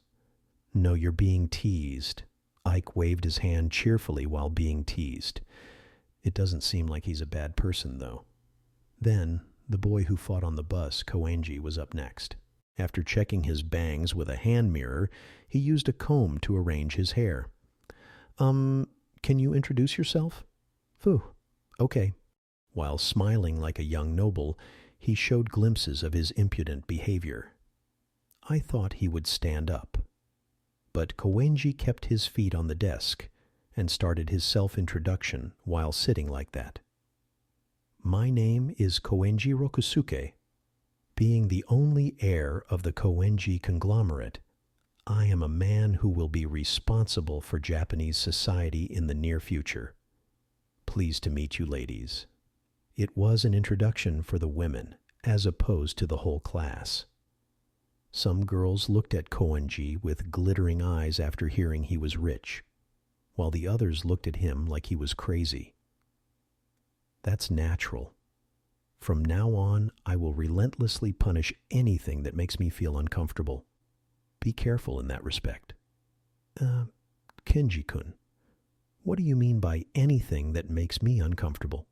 No, you're being teased. Ike waved his hand cheerfully while being teased. It doesn't seem like he's a bad person, though. Then, the boy who fought on the bus, Koenji, was up next. After checking his bangs with a hand mirror, he used a comb to arrange his hair. Can you introduce yourself? Phew, okay. While smiling like a young noble, he showed glimpses of his impudent behavior. I thought he would stand up. But Koenji kept his feet on the desk and started his self-introduction while sitting like that. My name is Koenji Rokusuke. Being the only heir of the Koenji conglomerate, I am a man who will be responsible for Japanese society in the near future. Pleased to meet you, ladies. It was an introduction for the women, as opposed to the whole class. Some girls looked at Koenji with glittering eyes after hearing he was rich, while the others looked at him like he was crazy. That's natural. From now on, I will relentlessly punish anything that makes me feel uncomfortable. Be careful in that respect. Kenji-kun, what do you mean by anything that makes me uncomfortable?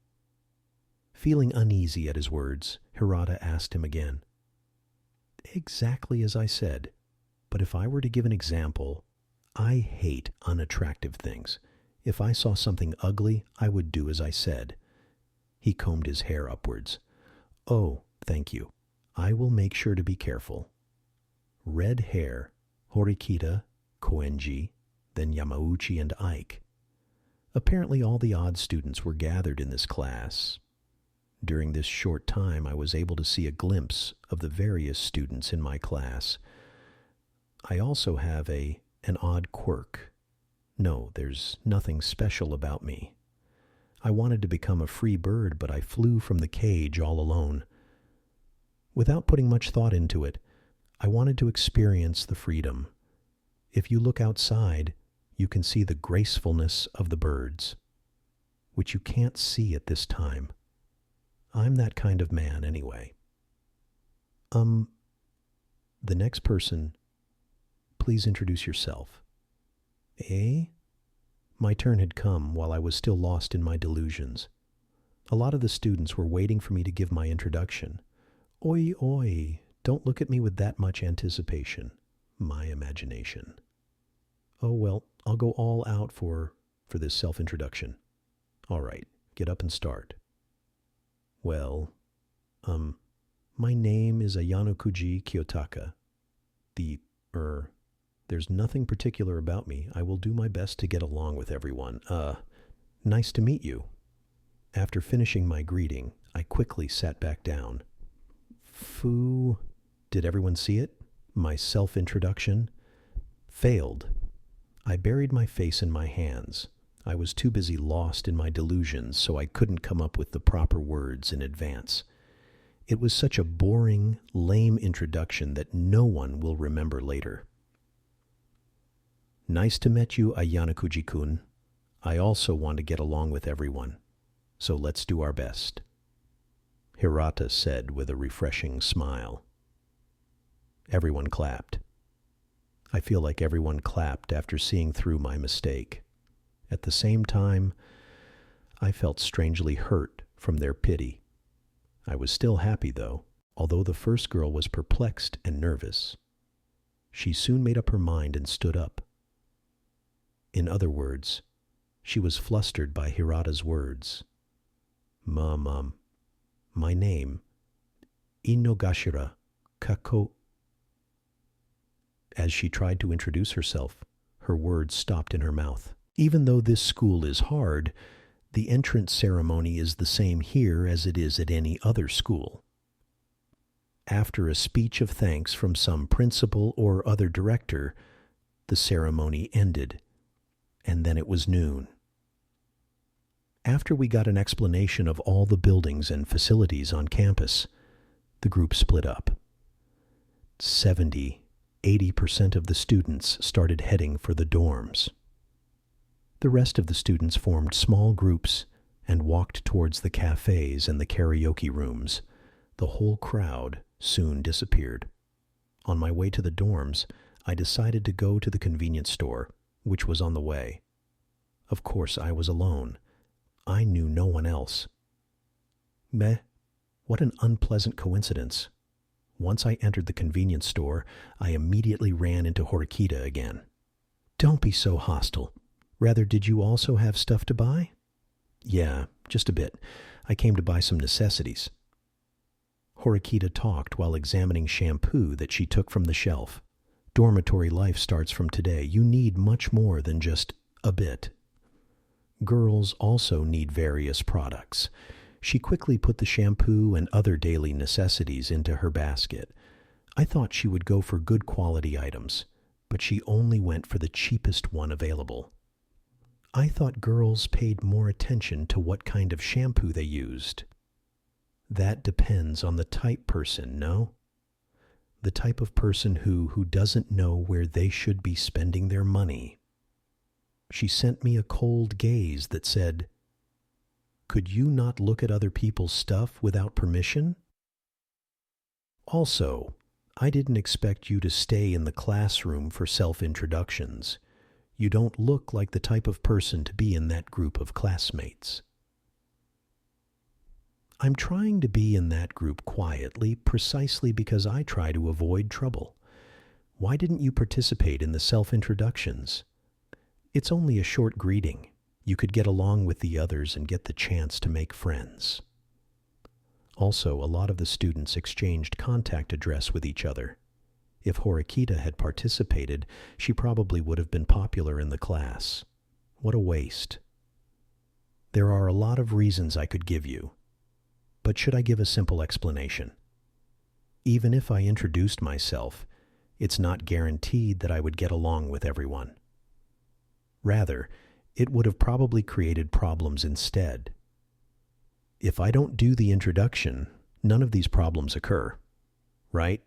Feeling uneasy at his words, Hirata asked him again. Exactly as I said, but if I were to give an example, I hate unattractive things. If I saw something ugly, I would do as I said. He combed his hair upwards. Oh, thank you. I will make sure to be careful. Red hair, Horikita, Koenji, then Yamauchi and Ike. Apparently all the odd students were gathered in this class. During this short time, I was able to see a glimpse of the various students in my class. I also have an odd quirk. No, there's nothing special about me. I wanted to become a free bird, but I flew from the cage all alone. Without putting much thought into it, I wanted to experience the freedom. If you look outside, you can see the gracefulness of the birds, which you can't see at this time. I'm that kind of man anyway. The next person, please introduce yourself. Eh? My turn had come while I was still lost in my delusions. A lot of the students were waiting for me to give my introduction. Oi, oi, don't look at me with that much anticipation. My imagination. Oh, well, I'll go all out for this self-introduction. All right, get up and start. Well, my name is Ayanokuji Kiyotaka. There's nothing particular about me. I will do my best to get along with everyone. Nice to meet you. After finishing my greeting, I quickly sat back down. Foo. Did everyone see it? My self-introduction failed. I buried my face in my hands. I was too busy lost in my delusions, so I couldn't come up with the proper words in advance. It was such a boring, lame introduction that no one will remember later. Nice to meet you, Ayanokuji-kun. I also want to get along with everyone, so let's do our best. Hirata said with a refreshing smile. Everyone clapped. I feel like everyone clapped after seeing through my mistake. At the same time, I felt strangely hurt from their pity. I was still happy, though, although the first girl was perplexed and nervous. She soon made up her mind and stood up. In other words, she was flustered by Hirata's words. My name, Inogashira Kako. As she tried to introduce herself, her words stopped in her mouth. Even though this school is hard, the entrance ceremony is the same here as it is at any other school. After a speech of thanks from some principal or other director, the ceremony ended, and then it was noon. After we got an explanation of all the buildings and facilities on campus, the group split up. 70–80% of the students started heading for the dorms. The rest of the students formed small groups and walked towards the cafes and the karaoke rooms. The whole crowd soon disappeared. On my way to the dorms, I decided to go to the convenience store, which was on the way. Of course, I was alone. I knew no one else. What an unpleasant coincidence. Once I entered the convenience store, I immediately ran into Horikita again. Don't be so hostile. Rather, did you also have stuff to buy? Yeah, just a bit. I came to buy some necessities. Horikita talked while examining shampoo that she took from the shelf. Dormitory life starts from today. You need much more than just a bit. Girls also need various products. She quickly put the shampoo and other daily necessities into her basket. I thought she would go for good quality items, but she only went for the cheapest one available. I thought girls paid more attention to what kind of shampoo they used. That depends on the type person, no? The type of person who doesn't know where they should be spending their money. She sent me a cold gaze that said, "Could you not look at other people's stuff without permission?" Also, I didn't expect you to stay in the classroom for self-introductions. You don't look like the type of person to be in that group of classmates. I'm trying to be in that group quietly precisely because I try to avoid trouble. Why didn't you participate in the self-introductions? It's only a short greeting. You could get along with the others and get the chance to make friends. Also, a lot of the students exchanged contact address with each other. If Horikita had participated, she probably would have been popular in the class. What a waste. There are a lot of reasons I could give you, but should I give a simple explanation? Even if I introduced myself, it's not guaranteed that I would get along with everyone. Rather, it would have probably created problems instead. If I don't do the introduction, none of these problems occur, right?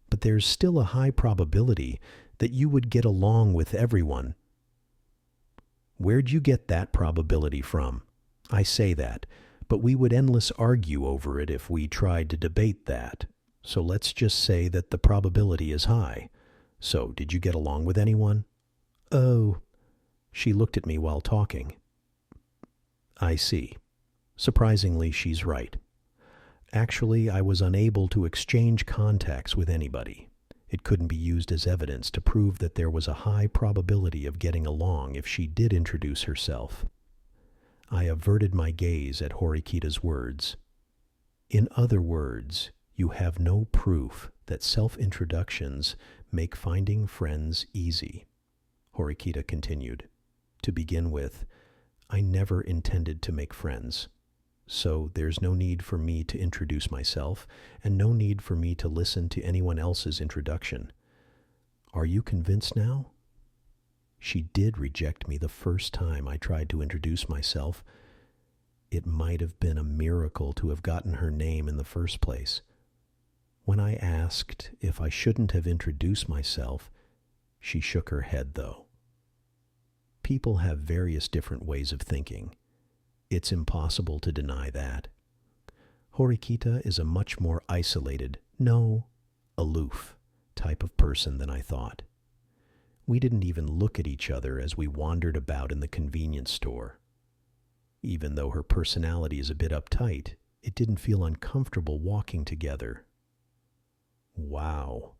But there's still a high probability that you would get along with everyone. Where'd you get that probability from? I say that, but we would endless argue over it if we tried to debate that. So let's just say that the probability is high. So, did you get along with anyone? Oh, she looked at me while talking. I see. Surprisingly, she's right. Actually, I was unable to exchange contacts with anybody. It couldn't be used as evidence to prove that there was a high probability of getting along if she did introduce herself. I averted my gaze at Horikita's words. In other words, you have no proof that self-introductions make finding friends easy. Horikita continued. To begin with, I never intended to make friends. So there's no need for me to introduce myself, and no need for me to listen to anyone else's introduction. Are you convinced now? She did reject me the first time I tried to introduce myself. It might have been a miracle to have gotten her name in the first place. When I asked if I shouldn't have introduced myself, she shook her head, though. People have various different ways of thinking. It's impossible to deny that. Horikita is a much more isolated, aloof type of person than I thought. We didn't even look at each other as we wandered about in the convenience store. Even though her personality is a bit uptight, it didn't feel uncomfortable walking together. Wow.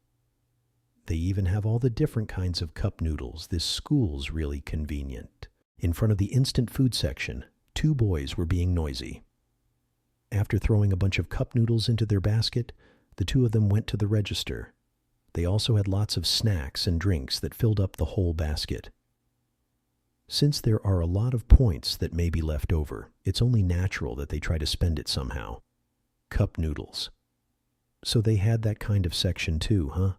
They even have all the different kinds of cup noodles. This school's really convenient. In front of the instant food section, two boys were being noisy. After throwing a bunch of cup noodles into their basket, the two of them went to the register. They also had lots of snacks and drinks that filled up the whole basket. Since there are a lot of points that may be left over, it's only natural that they try to spend it somehow. Cup noodles. So they had that kind of section too, huh?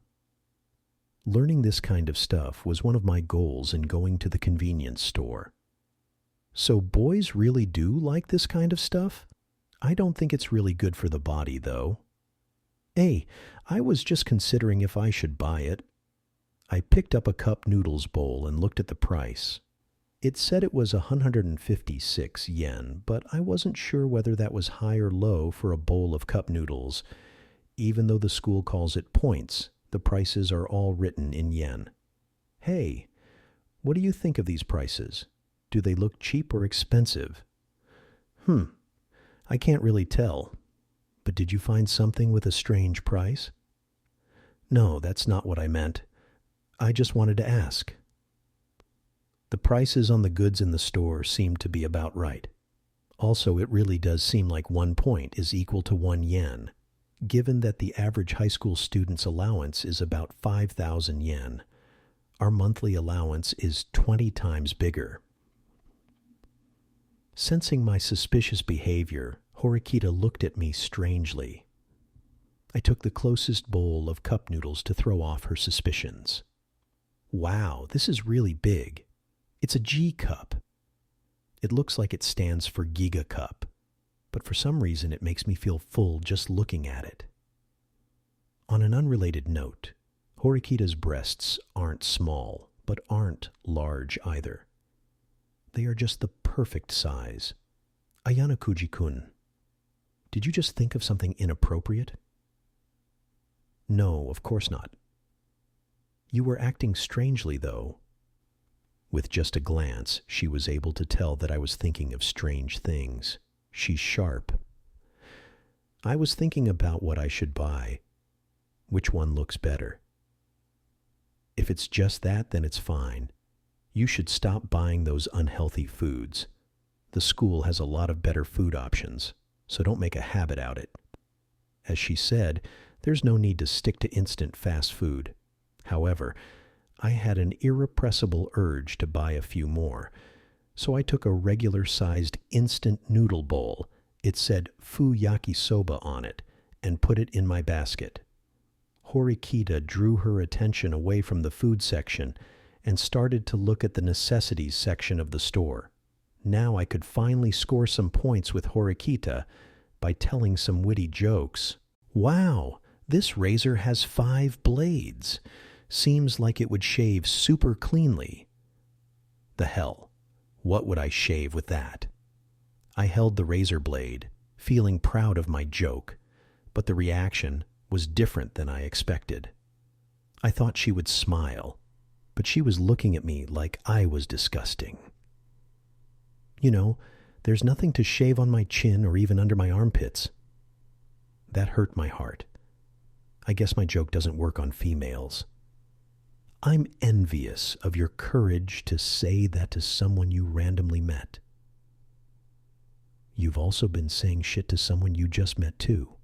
Learning this kind of stuff was one of my goals in going to the convenience store. So boys really do like this kind of stuff? I don't think it's really good for the body, though. Hey, I was just considering if I should buy it. I picked up a cup noodles bowl and looked at the price. It said it was 156 yen, but I wasn't sure whether that was high or low for a bowl of cup noodles. Even though the school calls it points, the prices are all written in yen. Hey, what do you think of these prices? Do they look cheap or expensive? I can't really tell. But did you find something with a strange price? No, that's not what I meant. I just wanted to ask. The prices on the goods in the store seemed to be about right. Also, it really does seem like 1 point is equal to 1 yen, given that the average high school student's allowance is about 5,000 yen. Our monthly allowance is 20 times bigger. Sensing my suspicious behavior, Horikita looked at me strangely. I took the closest bowl of cup noodles to throw off her suspicions. Wow, this is really big. It's a G cup. It looks like it stands for Giga Cup, but for some reason it makes me feel full just looking at it. On an unrelated note, Horikita's breasts aren't small, but aren't large either. They are just the perfect size. Ayana Kuji-kun, did you just think of something inappropriate? No, of course not. You were acting strangely, though. With just a glance, she was able to tell that I was thinking of strange things. She's sharp. I was thinking about what I should buy. Which one looks better? If it's just that, then it's fine. You should stop buying those unhealthy foods. The school has a lot of better food options, so don't make a habit out of it. As she said, there's no need to stick to instant fast food. However, I had an irrepressible urge to buy a few more, so I took a regular-sized instant noodle bowl. It said Fu Yakisoba on it, and put it in my basket. Horikita drew her attention away from the food section and started to look at the necessities section of the store. Now I could finally score some points with Horikita by telling some witty jokes. Wow, this razor has 5 blades. Seems like it would shave super cleanly. The hell, what would I shave with that? I held the razor blade, feeling proud of my joke, but the reaction was different than I expected. I thought she would smile, but she was looking at me like I was disgusting. You know, there's nothing to shave on my chin or even under my armpits. That hurt my heart. I guess my joke doesn't work on females. I'm envious of your courage to say that to someone you randomly met. You've also been saying shit to someone you just met too.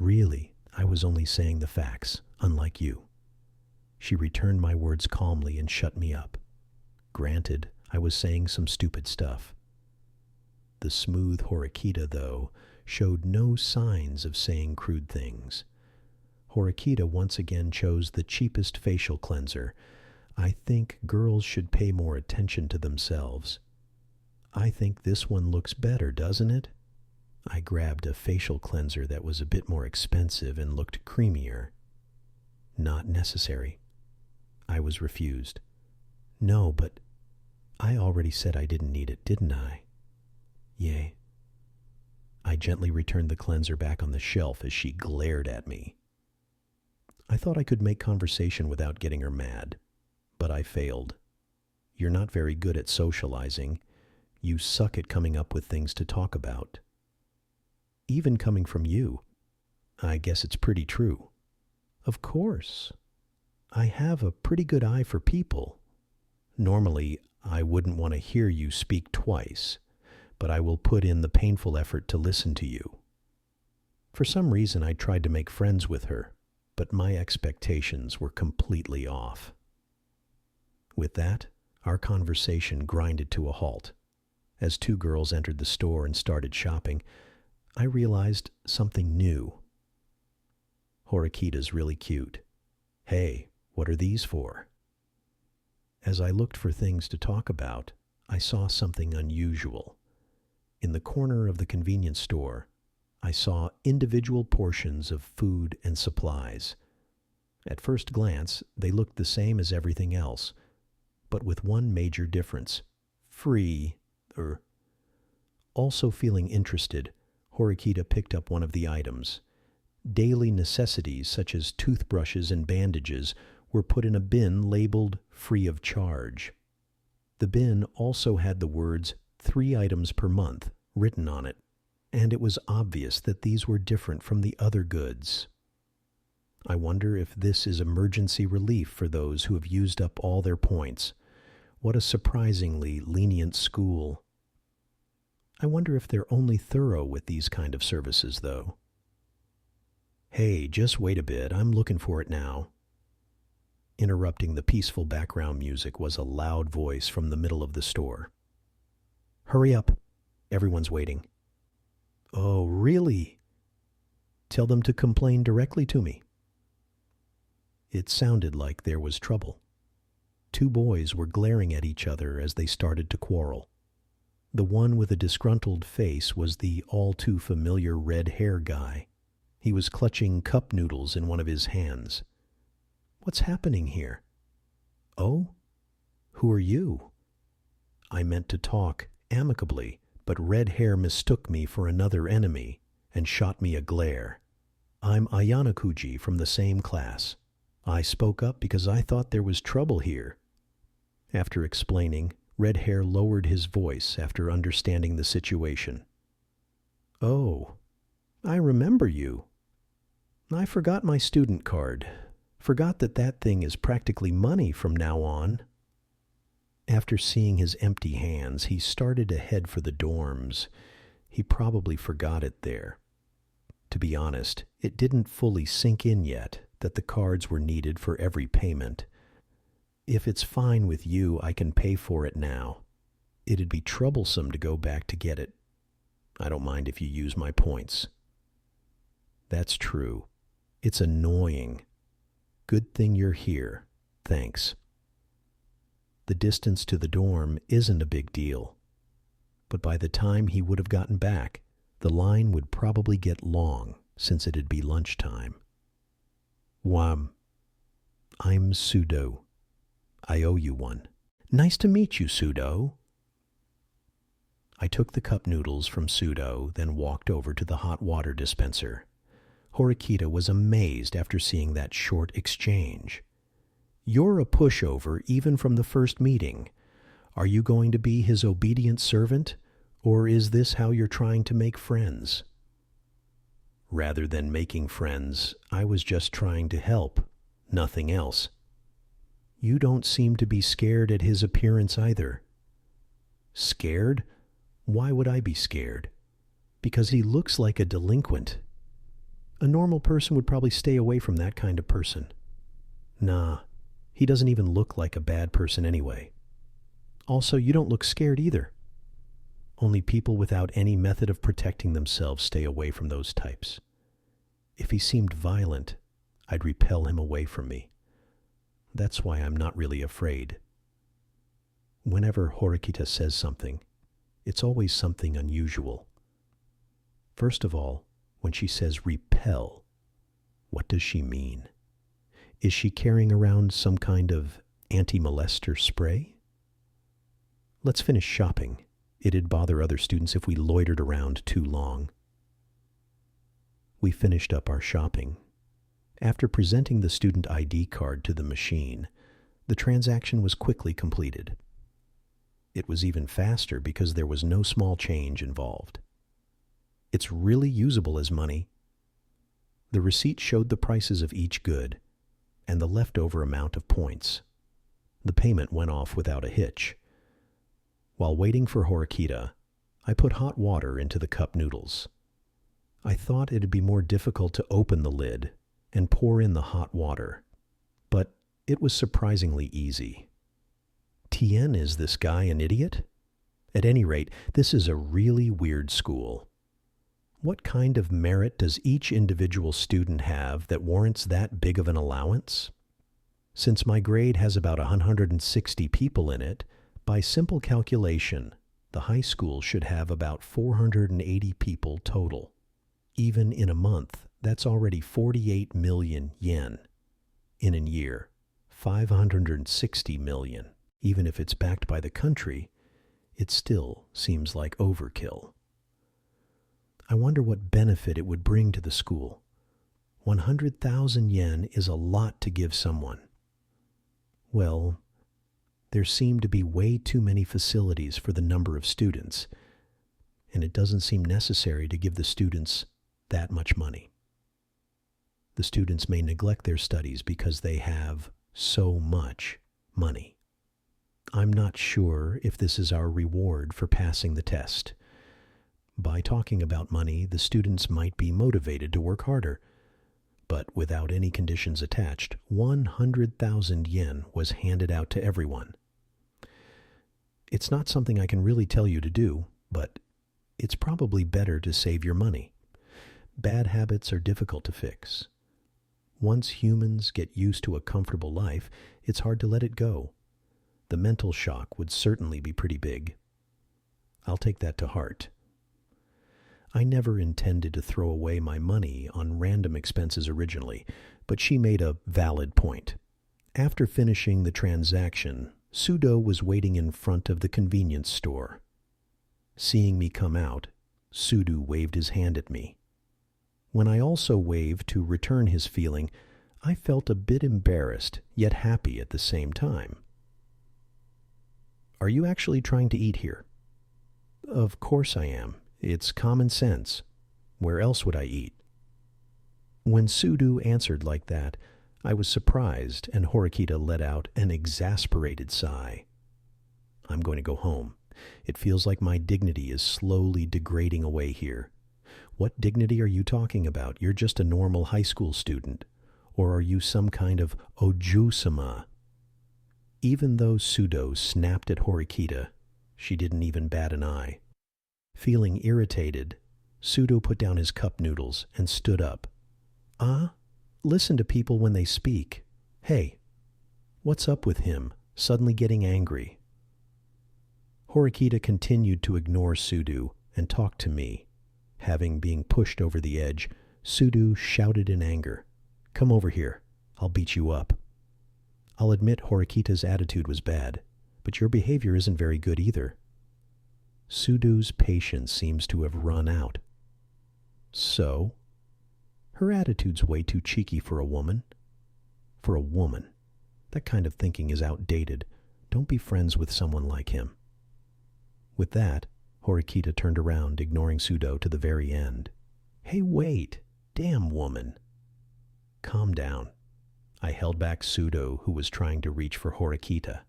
Really, I was only saying the facts, unlike you. She returned my words calmly and shut me up. Granted, I was saying some stupid stuff. The smooth Horikita, though, showed no signs of saying crude things. Horikita once again chose the cheapest facial cleanser. I think girls should pay more attention to themselves. I think this one looks better, doesn't it? I grabbed a facial cleanser that was a bit more expensive and looked creamier. Not necessary. I was refused. No, but I already said I didn't need it, didn't I? Yay. I gently returned the cleanser back on the shelf as she glared at me. I thought I could make conversation without getting her mad, but I failed. You're not very good at socializing. You suck at coming up with things to talk about. Even coming from you. I guess it's pretty true. Of course. I have a pretty good eye for people. Normally, I wouldn't want to hear you speak twice, but I will put in the painful effort to listen to you. For some reason, I tried to make friends with her, but my expectations were completely off. With that, our conversation grinded to a halt. As two girls entered the store and started shopping, I realized something new. Horikita's really cute. Hey, what are these for? As I looked for things to talk about, I saw something unusual. In the corner of the convenience store, I saw individual portions of food and supplies. At first glance, they looked the same as everything else, but with one major difference. Free. Also feeling interested, Horikita picked up one of the items. Daily necessities such as toothbrushes and bandages were put in a bin labeled free of charge. The bin also had the words 3 items per month written on it, and it was obvious that these were different from the other goods. I wonder if this is emergency relief for those who have used up all their points. What a surprisingly lenient school. I wonder if they're only thorough with these kind of services, though. Hey, just wait a bit, I'm looking for it now. Interrupting the peaceful background music was a loud voice from the middle of the store. Hurry up, everyone's waiting. Oh, really? Tell them to complain directly to me. It sounded like there was trouble. 2 boys were glaring at each other as they started to quarrel. The one with a disgruntled face was the all-too-familiar red-hair guy. He was clutching cup noodles in one of his hands. What's happening here? Oh? Who are you? I meant to talk amicably, but Red Hair mistook me for another enemy and shot me a glare. I'm Ayanakuji from the same class. I spoke up because I thought there was trouble here. After explaining, Red Hair lowered his voice after understanding the situation. Oh, I remember you. I forgot my student card. Forgot that thing is practically money from now on. After seeing his empty hands, he started to head for the dorms. He probably forgot it there. To be honest, it didn't fully sink in yet that the cards were needed for every payment. If it's fine with you, I can pay for it now. It'd be troublesome to go back to get it. I don't mind if you use my points. That's true. It's annoying. Good thing you're here. Thanks. The distance to the dorm isn't a big deal. But by the time he would have gotten back, the line would probably get long since it'd be lunchtime. I'm Pseudo. I owe you one. Nice to meet you, Pseudo. I took the cup noodles from Pseudo, then walked over to the hot water dispenser. Horikita was amazed after seeing that short exchange. You're a pushover even from the first meeting. Are you going to be his obedient servant, or is this how you're trying to make friends? Rather than making friends, I was just trying to help, nothing else. You don't seem to be scared at his appearance either. Scared? Why would I be scared? Because he looks like a delinquent. A normal person would probably stay away from that kind of person. Nah, he doesn't even look like a bad person anyway. Also, you don't look scared either. Only people without any method of protecting themselves stay away from those types. If he seemed violent, I'd repel him away from me. That's why I'm not really afraid. Whenever Horikita says something, it's always something unusual. First of all, when she says repel, what does she mean? Is she carrying around some kind of anti-molester spray? Let's finish shopping. It'd bother other students if we loitered around too long. We finished up our shopping. After presenting the student ID card to the machine, the transaction was quickly completed. It was even faster because there was no small change involved. It's really usable as money. The receipt showed the prices of each good. and the leftover amount of points. The payment went off without a hitch. While waiting for Horikita, I put hot water into the cup noodles. I thought it'd be more difficult to open the lid and pour in the hot water, but it was surprisingly easy. Tien, is this guy an idiot? At any rate, this is a really weird school. What kind of merit does each individual student have that warrants that big of an allowance? Since my grade has about 160 people in it, by simple calculation, the high school should have about 480 people total. Even in a month, that's already 48 million yen. In a year, 560 million. Even if it's backed by the country, it still seems like overkill. I wonder what benefit it would bring to the school. 100,000 yen is a lot to give someone. Well, there seem to be way too many facilities for the number of students, and it doesn't seem necessary to give the students that much money. The students may neglect their studies because they have so much money. I'm not sure if this is our reward for passing the test. By talking about money, the students might be motivated to work harder. But without any conditions attached, 100,000 yen was handed out to everyone. It's not something I can really tell you to do, but it's probably better to save your money. Bad habits are difficult to fix. Once humans get used to a comfortable life, it's hard to let it go. The mental shock would certainly be pretty big. I'll take that to heart. I never intended to throw away my money on random expenses originally, but she made a valid point. After finishing the transaction, Sudo was waiting in front of the convenience store. Seeing me come out, Sudo waved his hand at me. When I also waved to return his feeling, I felt a bit embarrassed, yet happy at the same time. Are you actually trying to eat here? Of course I am. It's common sense. Where else would I eat? When Sudo answered like that, I was surprised, and Horikita let out an exasperated sigh. I'm going to go home. It feels like my dignity is slowly degrading away here. What dignity are you talking about? You're just a normal high school student. Or are you some kind of Oju-sama? Even though Sudo snapped at Horikita, she didn't even bat an eye. Feeling irritated, Sudo put down his cup noodles and stood up. Listen to people when they speak. Hey, what's up with him, suddenly getting angry? Horikita continued to ignore Sudo and talk to me. Having been pushed over the edge, Sudo shouted in anger, "Come over here, I'll beat you up." I'll admit Horikita's attitude was bad, but your behavior isn't very good either. Sudo's patience seems to have run out. So? Her attitude's way too cheeky for a woman. For a woman. That kind of thinking is outdated. Don't be friends with someone like him. With that, Horikita turned around, ignoring Sudo to the very end. Hey, wait! Damn woman! Calm down. I held back Sudo, who was trying to reach for Horikita.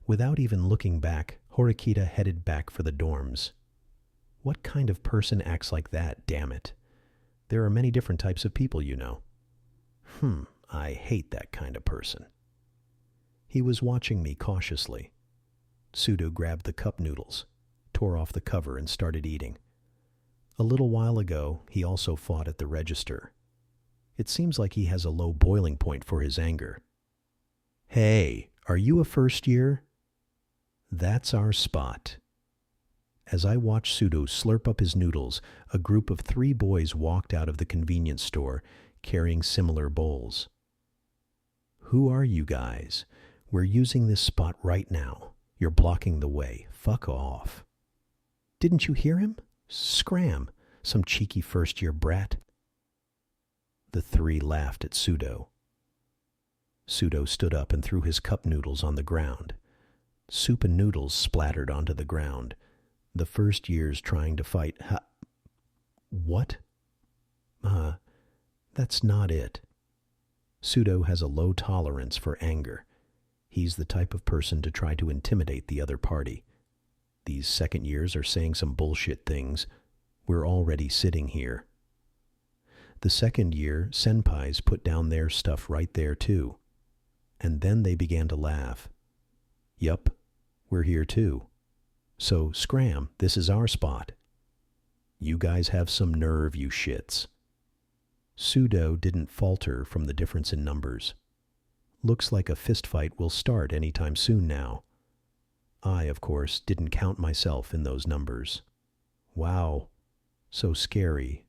Without even looking back, Horikita headed back for the dorms. What kind of person acts like that, damn it? There are many different types of people, you know. I hate that kind of person. He was watching me cautiously. Sudo grabbed the cup noodles, tore off the cover, and started eating. A little while ago, he also fought at the register. It seems like he has a low boiling point for his anger. Hey, are you a first year? That's our spot. As I watched Sudo slurp up his noodles, a group of 3 boys walked out of the convenience store carrying similar bowls. Who are you guys? We're using this spot right now. You're blocking the way. Fuck off. Didn't you hear him? Scram, some cheeky first-year brat. The 3 laughed at Sudo. Sudo stood up and threw his cup noodles on the ground. Soup and noodles splattered onto the ground. The first years trying to fight. What? That's not it. Pseudo has a low tolerance for anger. He's the type of person to try to intimidate the other party. These second years are saying some bullshit things. We're already sitting here. The second year, senpais put down their stuff right there too. And then they began to laugh. Yup, we're here too. So, scram, this is our spot. You guys have some nerve, you shits. Pseudo didn't falter from the difference in numbers. Looks like a fistfight will start anytime soon now. I, of course, didn't count myself in those numbers. Wow, so scary.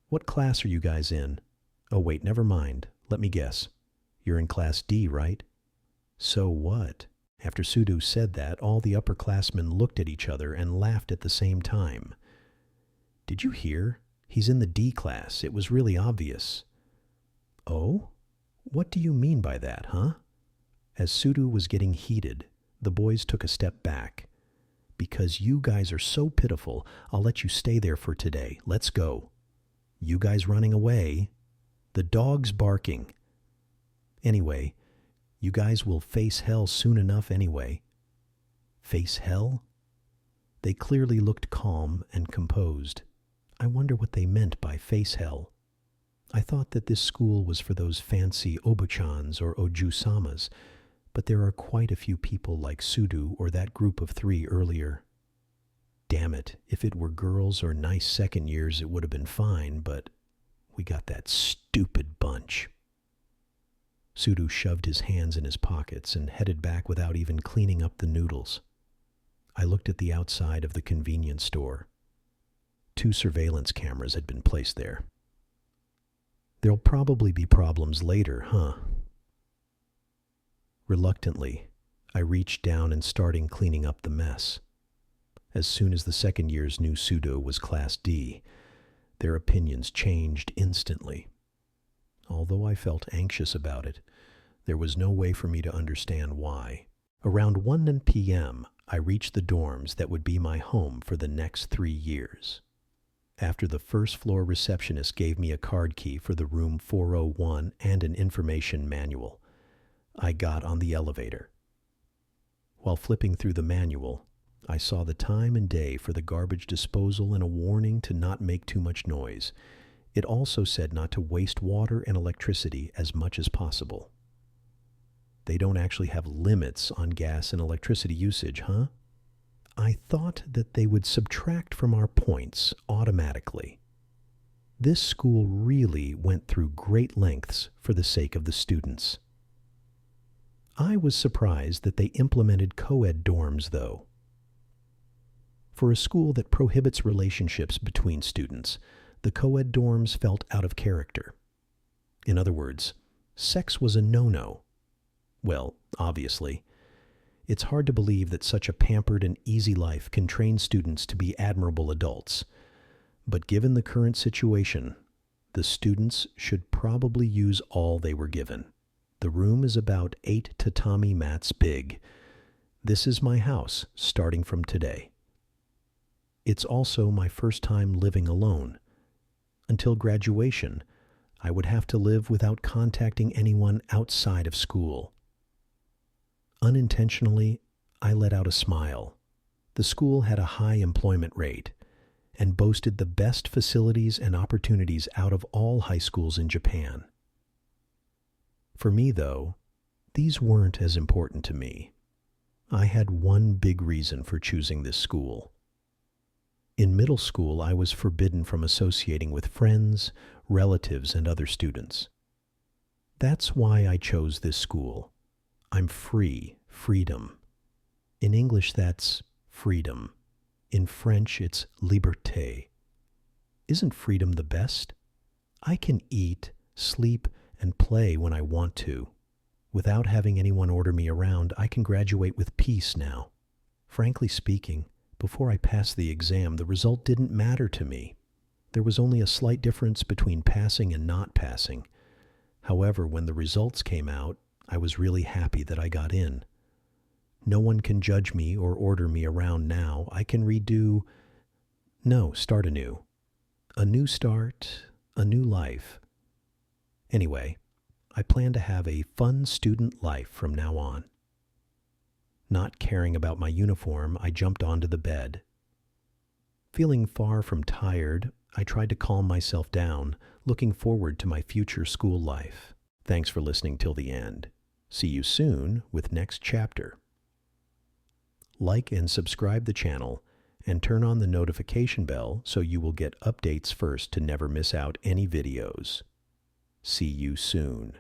What class are you guys in? Oh wait, never mind. Let me guess. You're in Class D, right? So what? After Pseudo said that, all the upperclassmen looked at each other and laughed at the same time. Did you hear? He's in the D class. It was really obvious. Oh? What do you mean by that, huh? As Pseudo was getting heated, the boys took a step back. Because you guys are so pitiful, I'll let you stay there for today. Let's go. You guys running away? The dog's barking. Anyway, you guys will face hell soon enough anyway. Face hell? They clearly looked calm and composed. I wonder what they meant by face hell. I thought that this school was for those fancy obuchans or oju-samas, but there are quite a few people like Pseudo or that group of 3 earlier. Damn it, if it were girls or nice second years it would have been fine, but we got that stupid bunch. Pseudo shoved his hands in his pockets and headed back without even cleaning up the noodles. I looked at the outside of the convenience store. 2 surveillance cameras had been placed there. There'll probably be problems later, huh? Reluctantly, I reached down and started cleaning up the mess. As soon as the second years knew Pseudo was Class D, their opinions changed instantly. Although I felt anxious about it, there was no way for me to understand why. Around 1 p.m., I reached the dorms that would be my home for the next 3 years. After the first-floor receptionist gave me a card key for the room 401 and an information manual, I got on the elevator. While flipping through the manual, I saw the time and day for the garbage disposal and a warning to not make too much noise. It also said not to waste water and electricity as much as possible. They don't actually have limits on gas and electricity usage, huh? I thought that they would subtract from our points automatically. This school really went through great lengths for the sake of the students. I was surprised that they implemented co-ed dorms, though. For a school that prohibits relationships between students, the co-ed dorms felt out of character. In other words, sex was a no-no. Well, obviously. It's hard to believe that such a pampered and easy life can train students to be admirable adults. But given the current situation, the students should probably use all they were given. The room is about 8 tatami mats big. This is my house, starting from today. It's also my first time living alone. Until graduation, I would have to live without contacting anyone outside of school. Unintentionally, I let out a smile. The school had a high employment rate and boasted the best facilities and opportunities out of all high schools in Japan. For me, though, these weren't as important to me. I had one big reason for choosing this school. In middle school, I was forbidden from associating with friends, relatives, and other students. That's why I chose this school. I'm free, freedom. In English, that's freedom. In French, it's liberté. Isn't freedom the best? I can eat, sleep, and play when I want to. Without having anyone order me around, I can graduate with peace now. Frankly speaking, before I passed the exam, the result didn't matter to me. There was only a slight difference between passing and not passing. However, when the results came out, I was really happy that I got in. No one can judge me or order me around now. I can start anew. A new start, a new life. Anyway, I plan to have a fun student life from now on. Not caring about my uniform, I jumped onto the bed. Feeling far from tired, I tried to calm myself down, looking forward to my future school life. Thanks for listening till the end. See you soon with next chapter. Like and subscribe the channel and turn on the notification bell so you will get updates first to never miss out any videos. See you soon.